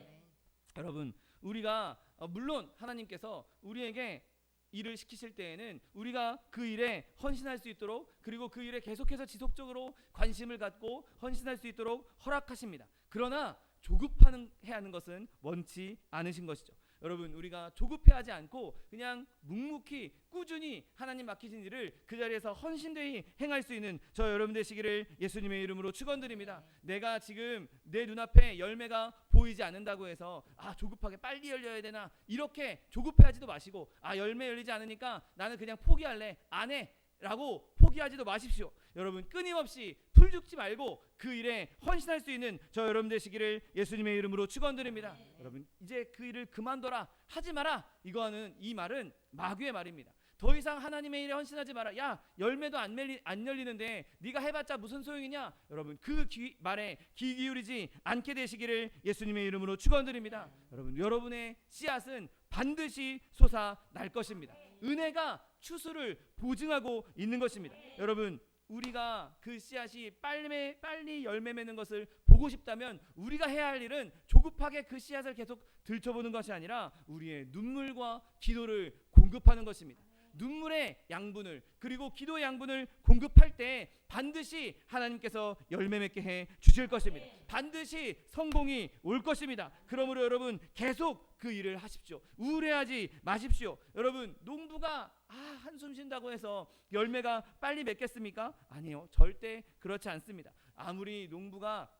여러분, 우리가 물론 하나님께서 우리에게 일을 시키실 때에는 우리가 그 일에 헌신할 수 있도록, 그리고 그 일에 계속해서 지속적으로 관심을 갖고 헌신할 수 있도록 허락하십니다. 그러나 조급해야 하는 것은 원치 않으신 것이죠. 여러분, 우리가 조급해하지 않고 그냥 묵묵히 꾸준히 하나님 맡기신 일을 그 자리에서 헌신되이 행할 수 있는 저 여러분 되시기를 예수님의 이름으로 축원드립니다. 내가 지금 내 눈앞에 열매가 보이지 않는다고 해서 조급하게 빨리 열려야 되나, 이렇게 조급해하지도 마시고 열매 열리지 않으니까 나는 그냥 포기할래, 안 해 라고 포기하지도 마십시오. 여러분, 끊임없이 풀 죽지 말고 그 일에 헌신할 수 있는 저 여러분 되시기를 예수님의 이름으로 축원드립니다. 여러분, 이제 그 일을 그만둬라, 하지 마라, 이 말은 마귀의 말입니다. 더 이상 하나님의 일에 헌신하지 마라. 야, 열매도 안 열리는데 네가 해봤자 무슨 소용이냐? 여러분, 그 말에 귀 기울이지 않게 되시기를 예수님의 이름으로 축원드립니다. 여러분, 여러분의 씨앗은 반드시 솟아날 것입니다. 은혜가 추수를 보증하고 있는 것입니다. 여러분, 우리가 그 씨앗이 빨리 열매 맺는 것을 보고 싶다면 우리가 해야 할 일은 조급하게 그 씨앗을 계속 들춰보는 것이 아니라 우리의 눈물과 기도를 공급하는 것입니다. 눈물의 양분을, 그리고 기도의 양분을 공급할 때 반드시 하나님께서 열매 맺게 해 주실 것입니다. 반드시 성공이 올 것입니다. 그러므로 여러분, 계속 그 일을 하십시오. 우울해하지 마십시오. 여러분, 농부가 한숨 쉰다고 해서 열매가 빨리 맺겠습니까? 아니요, 절대 그렇지 않습니다. 아무리 농부가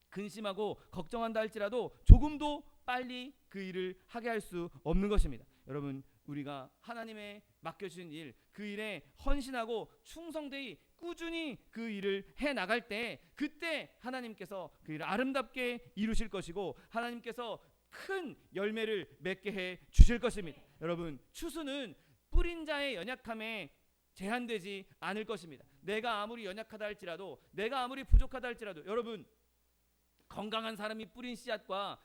근심하고 걱정한다 할지라도 조금도 빨리 그 일을 하게 할 수 없는 것입니다. 여러분, 우리가 하나님의 맡겨주신 일, 그 일에 헌신하고 충성되이 꾸준히 그 일을 해나갈 때, 그때 하나님께서 그 일을 아름답게 이루실 것이고 하나님께서 큰 열매를 맺게 해 주실 것입니다. 여러분, 추수는 뿌린 자의 연약함에 제한되지 않을 것입니다. 내가 아무리 연약하다 할지라도, 내가 아무리 부족하다 할지라도, 여러분, 건강한 사람이 뿌린 씨앗과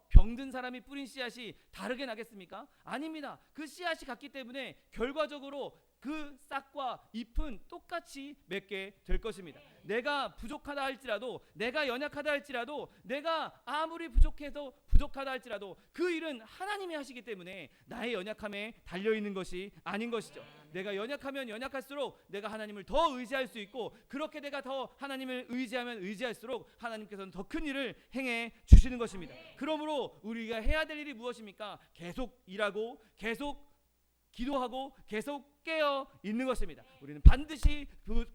병든 사람이 뿌린 씨앗이 다르게 나겠습니까? 아닙니다. 그 씨앗이 같기 때문에 결과적으로 그 싹과 잎은 똑같이 맺게 될 것입니다. 내가 부족하다 할지라도, 내가 연약하다 할지라도, 내가 아무리 부족하다 할지라도 그 일은 하나님이 하시기 때문에 나의 연약함에 달려있는 것이 아닌 것이죠. 내가 연약하면 연약할수록 내가 하나님을 더 의지할 수 있고, 그렇게 내가 더 하나님을 의지하면 의지할수록 하나님께서는 더 큰 일을 행해 주시는 것입니다. 그러므로 우리가 해야 될 일이 무엇입니까? 계속 일하고 계속 기도하고 계속 깨어 있는 것입니다. 우리는 반드시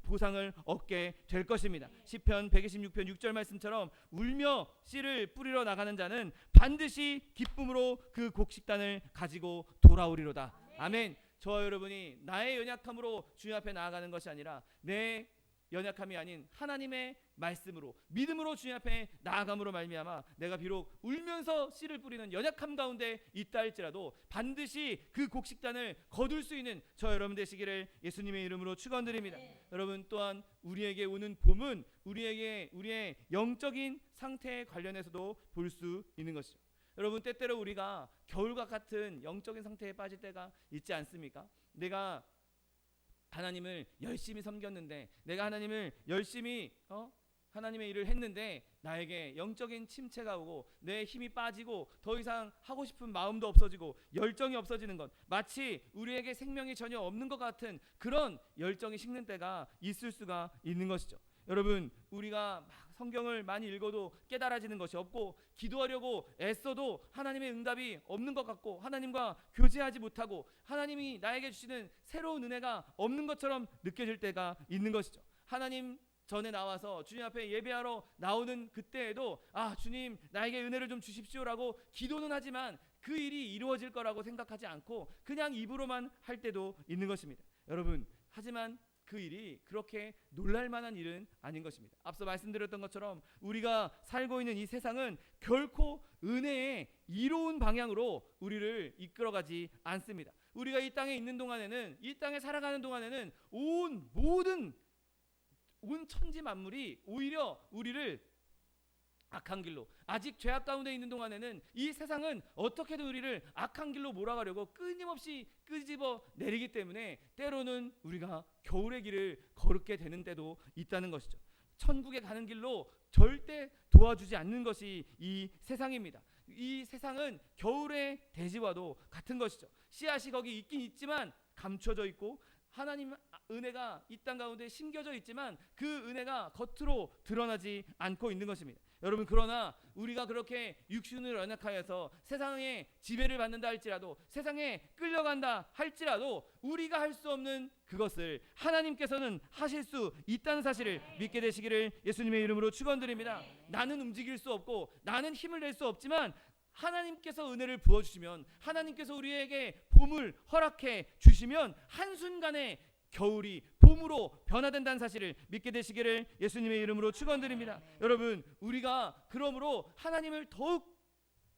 보상을 얻게 될 것입니다. 시편 126편 6절 말씀처럼 울며 씨를 뿌리러 나가는 자는 반드시 기쁨으로 그 곡식단을 가지고 돌아오리로다. 아멘. 저와 여러분이 나의 연약함으로 주님 앞에 나아가는 것이 아니라 내 연약함이 아닌 하나님의 말씀으로, 믿음으로 주님 앞에 나아감으로 말미암아 내가 비록 울면서 씨를 뿌리는 연약함 가운데 있다 할지라도 반드시 그 곡식단을 거둘 수 있는 저 여러분 되시기를 예수님의 이름으로 축원드립니다. 여러분, 또한 우리에게 오는 봄은 우리의 영적인 상태에 관련해서도 볼 수 있는 것이죠. 여러분, 때때로 우리가 겨울과 같은 영적인 상태에 빠질 때가 있지 않습니까? 내가 하나님을 열심히 섬겼는데, 내가 하나님을 열심히 하나님의 일을 했는데 나에게 영적인 침체가 오고 내 힘이 빠지고 더 이상 하고 싶은 마음도 없어지고 열정이 없어지는 것, 마치 우리에게 생명이 전혀 없는 것 같은 그런 열정이 식는 때가 있을 수가 있는 것이죠. 여러분, 우리가 막 성경을 많이 읽어도 깨달아지는 것이 없고 기도하려고 애써도 하나님의 응답이 없는 것 같고 하나님과 교제하지 못하고 하나님이 나에게 주시는 새로운 은혜가 없는 것처럼 느껴질 때가 있는 것이죠. 하나님 전에 나와서 주님 앞에 예배하러 나오는 그때에도 주님 나에게 은혜를 좀 주십시오라고 기도는 하지만 그 일이 이루어질 거라고 생각하지 않고 그냥 입으로만 할 때도 있는 것입니다. 여러분, 하지만 그 일이 그렇게 놀랄만한 일은 아닌 것입니다. 앞서 말씀드렸던 것처럼 우리가 살고 있는 이 세상은 결코 은혜의 이로운 방향으로 우리를 이끌어가지 않습니다. 우리가 이 땅에 있는 동안에는, 이 땅에 살아가는 동안에는 온 천지 만물이 오히려 우리를 악한 길로, 아직 죄악 가운데 있는 동안에는 이 세상은 어떻게든 우리를 악한 길로 몰아가려고 끊임없이 끄집어 내리기 때문에 때로는 우리가 겨울의 길을 걸게 되는 때도 있다는 것이죠. 천국에 가는 길로 절대 도와주지 않는 것이 이 세상입니다. 이 세상은 겨울의 대지와도 같은 것이죠. 씨앗이 거기 있긴 있지만 감춰져 있고 하나님 은혜가 이 땅 가운데 심겨져 있지만 그 은혜가 겉으로 드러나지 않고 있는 것입니다. 여러분, 그러나 우리가 그렇게 육신을 연약하여서 세상의 지배를 받는다 할지라도, 세상에 끌려간다 할지라도 우리가 할 수 없는 그것을 하나님께서는 하실 수 있다는 사실을 믿게 되시기를 예수님의 이름으로 축원드립니다. 나는 움직일 수 없고 나는 힘을 낼 수 없지만 하나님께서 은혜를 부어주시면, 하나님께서 우리에게 봄을 허락해 주시면 한순간에 겨울이 봄으로 변화된다는 사실을 믿게 되시기를 예수님의 이름으로 축원드립니다. 여러분, 우리가 그러므로 하나님을 더욱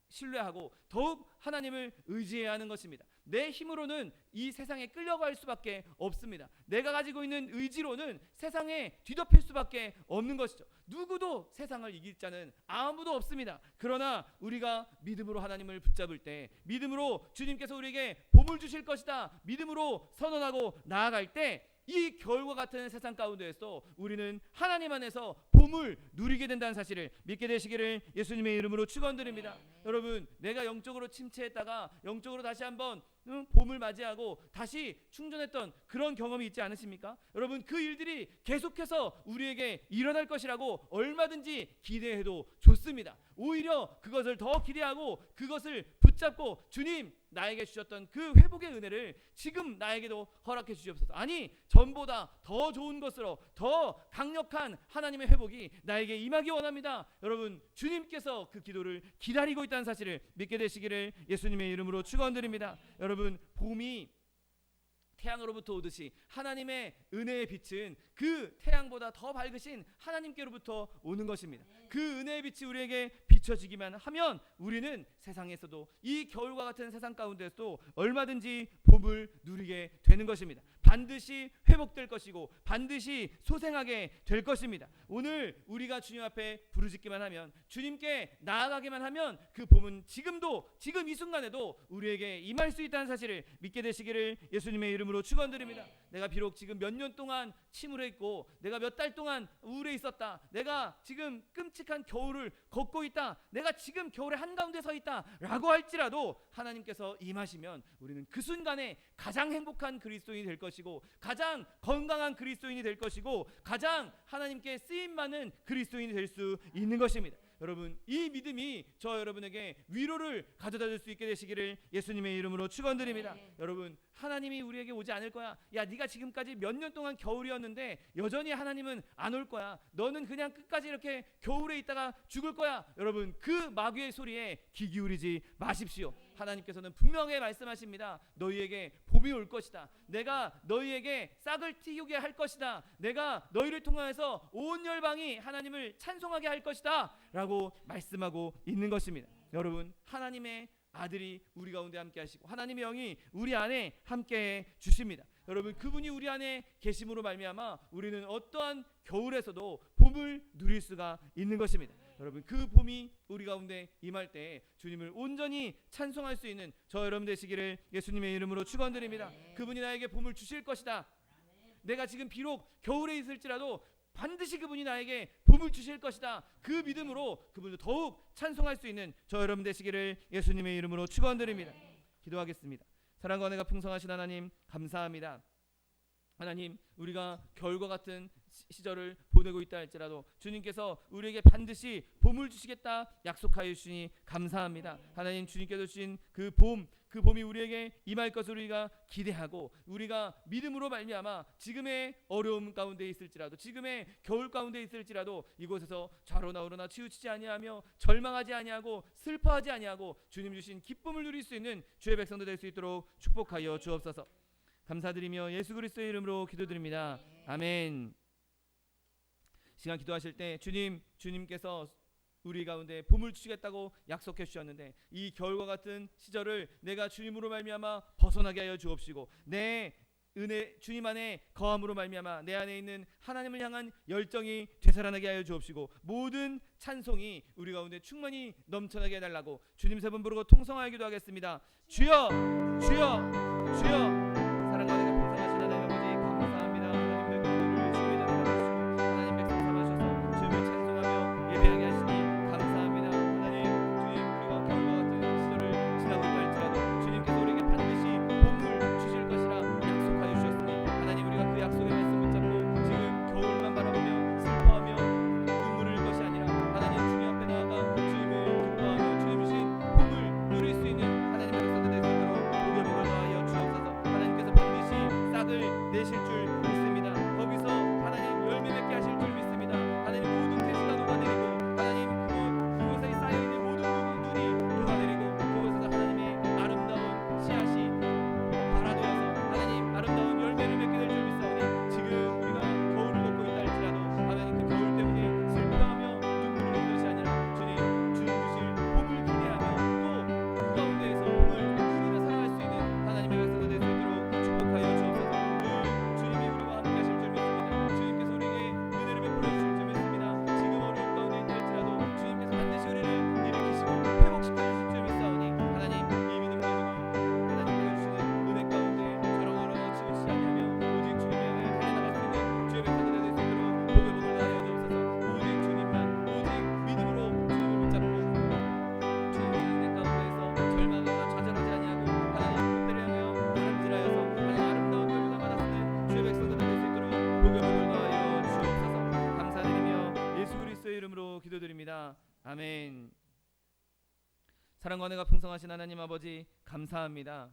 신뢰하고 더욱 하나님을 의지해야 하는 것입니다. 내 힘으로는 이 세상에 끌려갈 수밖에 없습니다. 내가 가지고 있는 의지로는 세상에 뒤덮일 수밖에 없는 것이죠. 누구도 세상을 이길 자는 아무도 없습니다. 그러나 우리가 믿음으로 하나님을 붙잡을 때, 믿음으로 주님께서 우리에게 봄을 주실 것이다 믿음으로 선언하고 나아갈 때, 이 겨울과 같은 세상 가운데에서 우리는 하나님 안에서 봄을 누리게 된다는 사실을 믿게 되시기를 예수님의 이름으로 축원드립니다. 여러분, 내가 영적으로 침체했다가 영적으로 다시 한번 봄을 맞이하고 다시 충전했던 그런 경험이 있지 않으십니까? 여러분, 그 일들이 계속해서 우리에게 일어날 것이라고 얼마든지 기대해도 좋습니다. 오히려 그것을 더 기대하고 그것을 붙잡고 주님, 나에게 주셨던 그 회복의 은혜를 지금 나에게도 허락해 주시옵소서. 아니, 전보다 더 좋은 것으로 더 강력한 하나님의 회복이 나에게 임하기 원합니다. 여러분, 주님께서 그 기도를 기다리고 있다는 사실을 믿게 되시기를 예수님의 이름으로 축원드립니다. 여러분, 봄이 태양으로부터 오듯이 하나님의 은혜의 빛은 그 태양보다 더 밝으신 하나님께로부터 오는 것입니다. 그 은혜의 빛이 우리에게 비춰지기만 하면 우리는 세상에서도, 이 겨울과 같은 세상 가운데서도 얼마든지 봄을 누리게 되는 것입니다. 반드시 회복될 것이고 반드시 소생하게 될 것입니다. 오늘 우리가 주님 앞에 부르짖기만 하면, 주님께 나아가기만 하면 그 봄은 지금 이 순간에도 우리에게 임할 수 있다는 사실을 믿게 되시기를 예수님의 이름으로 축원드립니다. 내가 비록 지금 몇 년 동안 침울해 있고, 내가 몇 달 동안 우울해 있었다, 내가 지금 끔찍한 겨울을 걷고 있다, 내가 지금 겨울의 한가운데 서 있다 라고 할지라도 하나님께서 임하시면 우리는 그 순간에 가장 행복한 그리스도인이 될 것이고, 가장 건강한 그리스도인이 될 것이고, 가장 하나님께 쓰임 많은 그리스도인이 될 수 있는 것입니다. 여러분, 이 믿음이 저 여러분에게 위로를 가져다 줄 수 있게 되시기를 예수님의 이름으로 축원드립니다. 여러분, 하나님이 우리에게 오지 않을 거야, 야 네가 지금까지 몇 년 동안 겨울이었는데 여전히 하나님은 안 올 거야, 너는 그냥 끝까지 이렇게 겨울에 있다가 죽을 거야. 여러분, 그 마귀의 소리에 귀 기울이지 마십시오. 하나님께서는 분명히 말씀하십니다. 너희에게 봄이 올 것이다, 내가 너희에게 싹을 틔우게 할 것이다, 내가 너희를 통하여서 온 열방이 하나님을 찬송하게 할 것이다 라고 말씀하고 있는 것입니다. 여러분, 하나님의 아들이 우리 가운데 함께 하시고 하나님의 영이 우리 안에 함께 주십니다. 여러분, 그분이 우리 안에 계심으로 말미암아 우리는 어떠한 겨울에서도 봄을 누릴 수가 있는 것입니다. 여러분, 그 봄이 우리 가운데 임할 때 주님을 온전히 찬송할 수 있는 저 여러분 되시기를 예수님의 이름으로 축원드립니다. 그분이 나에게 봄을 주실 것이다. 내가 지금 비록 겨울에 있을지라도 반드시 그분이 나에게 봄을 주실 것이다. 그 믿음으로 그분을 더욱 찬송할 수 있는 저 여러분 되시기를 예수님의 이름으로 축원드립니다. 기도하겠습니다. 사랑과 은혜가 풍성하신 하나님 감사합니다. 하나님, 우리가 겨울과 같은 시절을 보내고 있다 할지라도 주님께서 우리에게 반드시 봄을 주시겠다 약속하여 주시니 감사합니다. 하나님, 주님께서 주신 그 봄이 우리에게 임할 것을 우리가 기대하고 우리가 믿음으로 말미암아 지금의 어려움 가운데 있을지라도 지금의 겨울 가운데 있을지라도 이곳에서 좌로나 우로나 치우치지 아니하며 절망하지 아니하고 슬퍼하지 아니하고 주님 주신 기쁨을 누릴 수 있는 주의 백성들 될 수 있도록 축복하여 주옵소서. 감사드리며 예수 그리스도의 이름으로 기도드립니다. 아멘. 시간 기도하실 때 주님께서 우리 가운데 봄을 주시겠다고 약속해 주셨는데 이 겨울과 같은 시절을 내가 주님으로 말미암아 벗어나게 하여 주옵시고 내 은혜 주님 안에 거함으로 말미암아 내 안에 있는 하나님을 향한 열정이 되살아나게 하여 주옵시고 모든 찬송이 우리 가운데 충만히 넘쳐나게 해달라고 주님 세 번 부르고 통성하여 기도하겠습니다. 주여 주여 주여. 사랑과 은혜가 풍성하신 하나님 아버지 감사합니다. 하나님의 그분을 주님의 자리에 주시고 하나님 백성 삼으셔서 주님을 찬송하며 예배하게 하시니 감사합니다. 하나님 주님 우리가 겨울과 같은 시절을 지나고 있다 할지라도 주님께서 우리에게 반드시 봄을 주실 것이라 약속하여 주셨으니 하나님 우리가 그 약속의 말씀 붙잡고 지금 겨울만 바라보며 슬퍼하며 눈물을 흘릴 것이 아니라 하나님 주님 앞에 나아가 주님을 기뻐하며 주님 주신 봄을 누릴 수 있는 하나님의 백성들 될 수 있도록 복을 더하여 주옵소서. 하나님께서 반드시 싹을 내실 줄 믿습니다. 거기서 하나님 열매 맺게 하실 줄 믿습니다. 하나님 모든 돼지가 녹아내리고 하나님 그곳에 쌓여있는 모든 눈이 녹아내리고 그곳에서 하나님의 아름다운 씨앗이 발아되어서 하나님 아름다운 열매를 맺게 될 줄 믿사오니 지금 우리가 겨울을 걷고 있다 할지라도 하나님 그 겨울 때문에 슬퍼하며 눈물을 흘리는 것이 아니라 주님 주실 봄을 기대하며 또 그 가운데에서 봄을 누리며 살아갈 수 있는 하나님의 백성들 될 수 있도록 축복하여 주옵소서. 늘 주님이 우리와 함께 하실 줄 믿습니다. 주님께서 우리에게 은혜를 베풀어 주실 줄 믿습니다. 지금 어려움 가운데 있다 할지라도 주님께서 반드시 우리를 일으키시고 회복시켜 주실 줄 믿사오니 하나님 이 믿음 가지고 하나님께서 주시는 은혜 가운데 저러저러 치우치지 아니하며 오직 주님의 은혜를 달려나갈 수 있는 주의 백성들 될 수 있도록 복을 다하여 주옵소서. 오직 주님만 오직 믿음으로 주님을 붙잡고 주님의 은혜 가운데에서 절망하거나 좌절하지 아니하고 하나님 그때를 향하여 바람질하여서 하나님 아름다운 결과가 받았으는 주의 백성들 될 수 있도록 복을 더하여 주옵소서. 감사드리며 예수 그리스도의 이름으로 기도드립니다. 아멘. 사랑과 은혜가 풍성하신 하나님 아버지 감사합니다.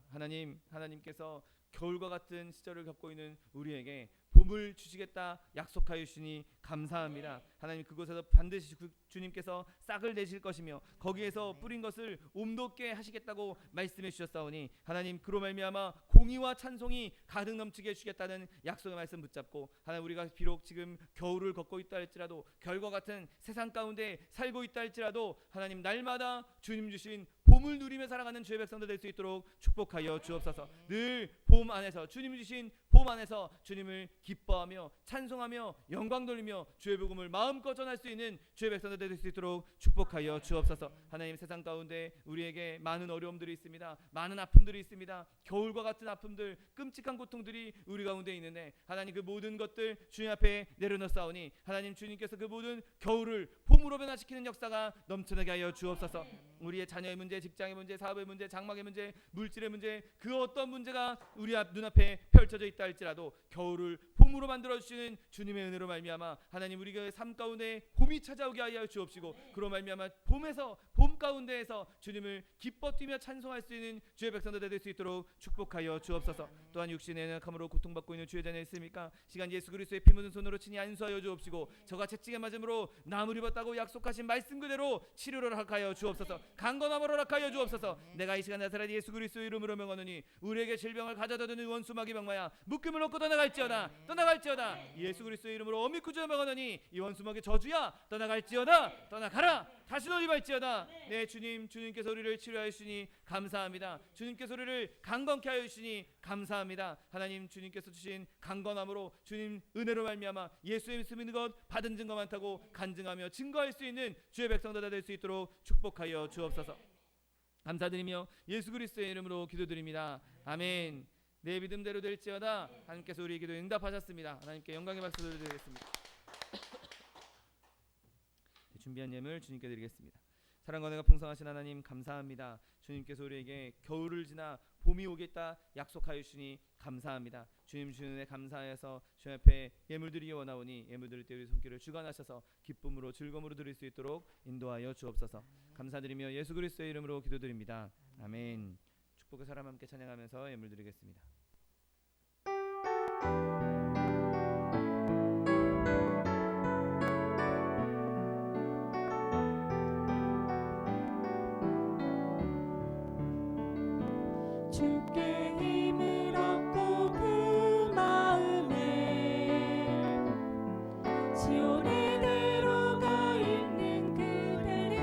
하나님께서 겨울과 같은 시절을 겪고 있는 우리에게 봄을 주시겠다 약속하여 주시니 감사합니다. 하나님 그곳에서 반드시 주님께서 싹을 내실 것이며 거기에서 뿌린 것을 옴돋게 하시겠다고 말씀해 주셨사오니 하나님 그로 말미암아 공의와 찬송이 가득 넘치게 해주시겠다는 약속의 말씀 붙잡고 하나님 우리가 비록 지금 겨울을 걷고 있다 할지라도 겨울과 같은 세상 가운데 살고 있다 할지라도 하나님 날마다 주님 주신 봄을 누리며 살아가는 주의 백성들 될 수 있도록 축복하여 주옵소서. 늘 봄 안에서 주님 주신 봄 안에서 주님을 기뻐하며 찬송하며 영광 돌리며 주의 복음을 마음껏 전할 수 있는 주의 백성들 될 수 있도록 축복하여 주옵소서. 하나님 세상 가운데 우리에게 많은 어려움들이 있습니다. 많은 아픔들이 있습니다. 겨울과 같은 아픔들 끔찍한 고통들이 우리 가운데 있는데 하나님 그 모든 것들 주님 앞에 내려놓사오니 하나님 주님께서 그 모든 겨울을 봄으로 변화시키는 역사가 넘쳐나게 하여 주옵소서. 우리의 자녀의 문제, 직장의 문제, 사업의 문제, 장막의 문제, 물질의 문제 그 어떤 문제가 우리 눈앞에 펼쳐져 있다 할지라도 겨울을 봄으로 만들어주시는 주님의 은혜로 말미암아 하나님 우리의 삶 가운데 봄이 찾아오게 하여 주옵시고 그로 말미암아 봄 가운데에서 주님을 기뻐 뛰며 찬송할 수 있는 주의 백성들 될 수 있도록 축복하여 주옵소서. 또한 육신의 연약함으로 고통받고 있는 주의 자녀 있습니까? 시간 예수 그리스도의 피 묻은 손으로 친히 안수하여 주옵시고 저가 채찍에 맞음으로 나무를 입었다고 약속하신 말씀 그대로 치료를 하여 주옵소서. 강건함으로 허락하여 주옵소서. 내가 이 시간 나사렛 예수 그리스도의 이름으로 명하노니 우리에게 질병을 가져다 드는 원수 마귀 병마야 묶임을 놓고 떠나갈지어다. 예수 그리스도의 이름으로 어미쿠저 명하노니 이 원수 마귀 저주야 떠나갈지어다. 떠나가라. 다시 놀이발지어다. 네 주님께서 우리를 치료하여 주시니 감사합니다. 주님께서 우리를 강건케 하여 주시니 감사합니다. 하나님 주님께서 주신 강건함으로 주님 은혜로 말미암아 예수의 믿는 것 받은 증거 많다고 간증하며 증거할 수 있는 주의 백성들 될 수 있도록 축복하여 주옵소서. 감사드리며 예수 그리스도의 이름으로 기도드립니다. 아멘. 내 믿음대로 될지어다. 하나님께서 우리의 기도에 응답하셨습니다. 하나님께 영광의 박수를 드리겠습니다. 준비한 예물 주님께 드리겠습니다. 사랑과 은혜가 풍성하신 하나님 감사합니다. 주님께서 우리에게 겨울을 지나 봄이 오겠다 약속하여 주시니 감사합니다. 주님 주신 은혜 감사해서 주님 앞에 예물 드리기 원하오니 예물 드릴 때 우리 손길을 주관하셔서 기쁨으로 즐거움으로 드릴 수 있도록 인도하여 주옵소서. 감사드리며 예수 그리스도의 이름으로 기도드립니다. 아멘. 축복의 사람 함께 찬양하면서 예물 드리겠습니다. 주께 힘을 얻고 그 마음에 시온에 들어가 있는 그대는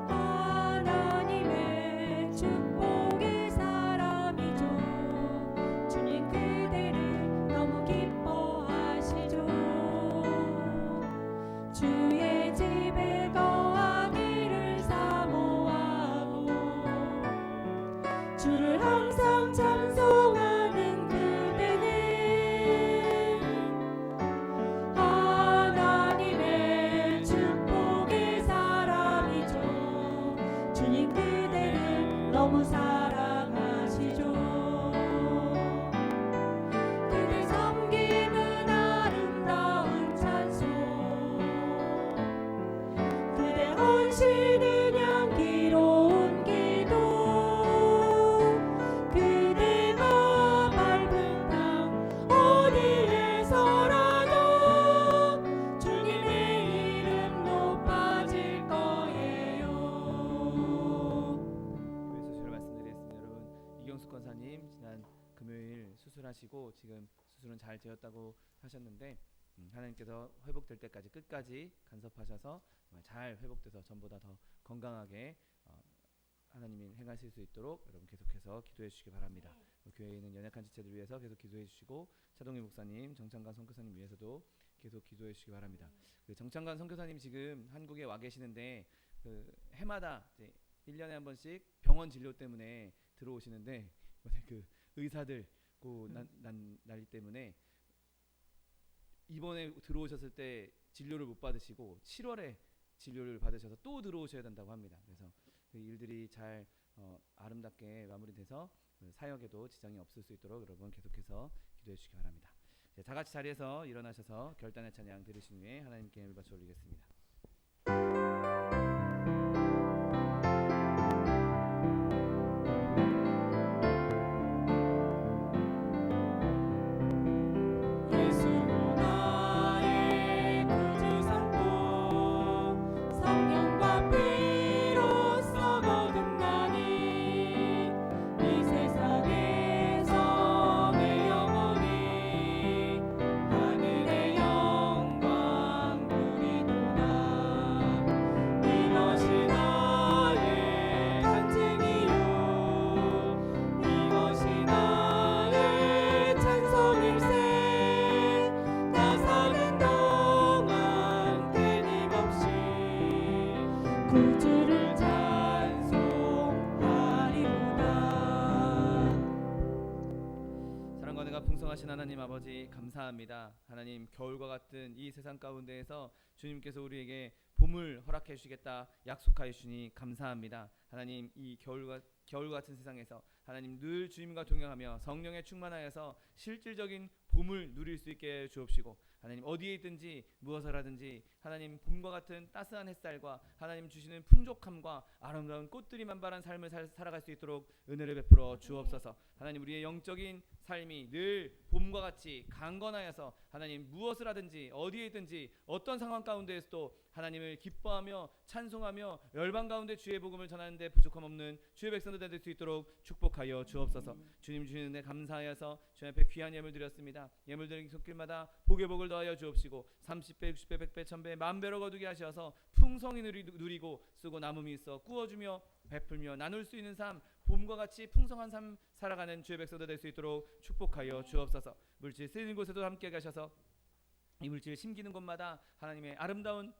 하나님의 축복의 사람이죠. 주님 그대를 너무 기뻐하시죠. 주의 집에 거하기를 사모하고 주를 항상 찬송하는 그대는 하나님의 축복의 사람이죠. 주님 그대를 너무 사랑하시죠. 그대 섬김은 아름다운 찬송, 그대 헌신은 향기로운 기도, 그대가 밟은 땅 어디에서라도 주님의 이름 높아질 거예요. 교회 소식을 말씀드리겠습니다. 여러분, 이경숙 권사님 지난 금요일 수술하시고 지금 수술은 잘 되었다고 하셨는데 하나님께서 회복될 때까지 끝까지 간섭하셔서 정말 잘 회복돼서 전보다 더 건강하게 하나님이 행하실 수 있도록 여러분 계속해서 기도해 주시기 바랍니다. 교회에 있는 연약한 지체들 위해서 계속 기도해 주시고 차동희 목사님, 정창관 선교사님 위해서도 계속 기도해 주시기 바랍니다. 그 정창관 선교사님 지금 한국에 와 계시는데 그 해마다 이제 1년에 한 번씩 병원 진료 때문에 들어오시는데 이번에 그 의사들 난리 때문에 이번에 들어오셨을 때 진료를 못 받으시고 7월에 진료를 받으셔서 또 들어오셔야 된다고 합니다. 그래서 그 일들이 잘 아름답게 마무리돼서 그 사역에도 지장이 없을 수 있도록 여러분 계속해서 기도해 주시기 바랍니다. 이제 다 같이 자리에서 일어나셔서 결단의 찬양 들으신 후에 하나님께 예물 바쳐 올리겠습니다. 예수 나의 구주 삼고 성령과 피로써 거듭나니 이 세상에서 내 영혼이 하늘의 영광 누리도다. 이것이 나의 간증이요 이것이 나의 찬송일세. 나 사는 동안 끊임없이 구주를 찬송하리로다. 사랑과 은혜가 풍성하신 하나님 아버지 감사합니다. 하나님 겨울과 같은 이 세상 가운데에서 주님께서 우리에게 봄을 허락해 주시겠다 약속하여 주시니 감사합니다. 하나님 이 겨울 같은 세상에서 하나님 늘 주님과 동행하며 성령에 충만하여서 실질적인 봄을 누릴 수 있게 주옵시고 하나님 어디에 있든지 무엇을 하든지 하나님 봄과 같은 따스한 햇살과 하나님 주시는 풍족함과 아름다운 꽃들이 만발한 삶을 살아갈 수 있도록 은혜를 베풀어 주옵소서. 하나님 우리의 영적인 삶이 늘 봄과 같이 강건하여서 하나님 무엇을 하든지 어디에 있든지 어떤 상황 가운데에서도 하나님을 기뻐하며 찬송하며 열방 가운데 주의 복음을 전하는데 부족함 없는 주의 백성들 될 수 있도록 축복하여 주옵소서. 주님 주시는 은혜 감사하여서 주님 앞에 귀한 예물 드렸습니다. 예물 드리는 손길마다 복의 복을 더하여 주옵시고 30배 60배 100배 1000배 만배로 거두게 하셔서 풍성히 누리고 쓰고 남음이 있어 꾸어주며 베풀며 나눌 수 있는 삶 봄과 같이 풍성한 삶 살아가는 주의 백성들 될 수 있도록 축복하여 주옵소서. 물질 쓰이는 곳에도 함께 가셔서 이 물질 심기는 곳마다 하나님의 아름다운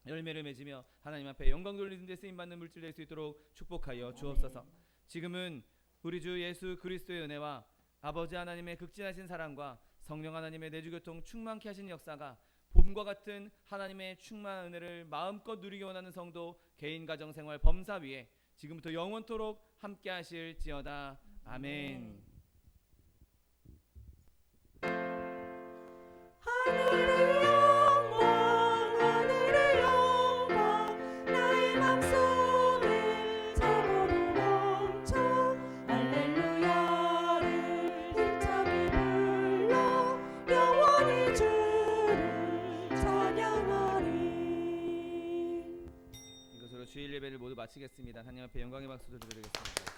열매를 맺으며 하나님 앞에 영광 돌리는 데 쓰임받는 물질 될 수 있도록 축복하여 주옵소서. 지금은 우리 주 예수 그리스도의 은혜와 아버지 하나님의 극진하신 사랑과 성령 하나님의 내주교통 충만케 하신 역사가 봄과 같은 하나님의 충만한 은혜를 마음껏 누리기 원하는 성도 개인 가정 생활 범사 위에 지금부터 영원토록 함께 하실지어다. 아멘. 하늘의 영광 하늘의 영광 나의 맘속에 저고로 넘쳐 할렐루야를 힘차게 불러 영원히 주를 찬양하리. 이것으로 주일 예배를 모두 마치겠습니다. 하나님 앞에 영광의 박수를 드리겠습니다.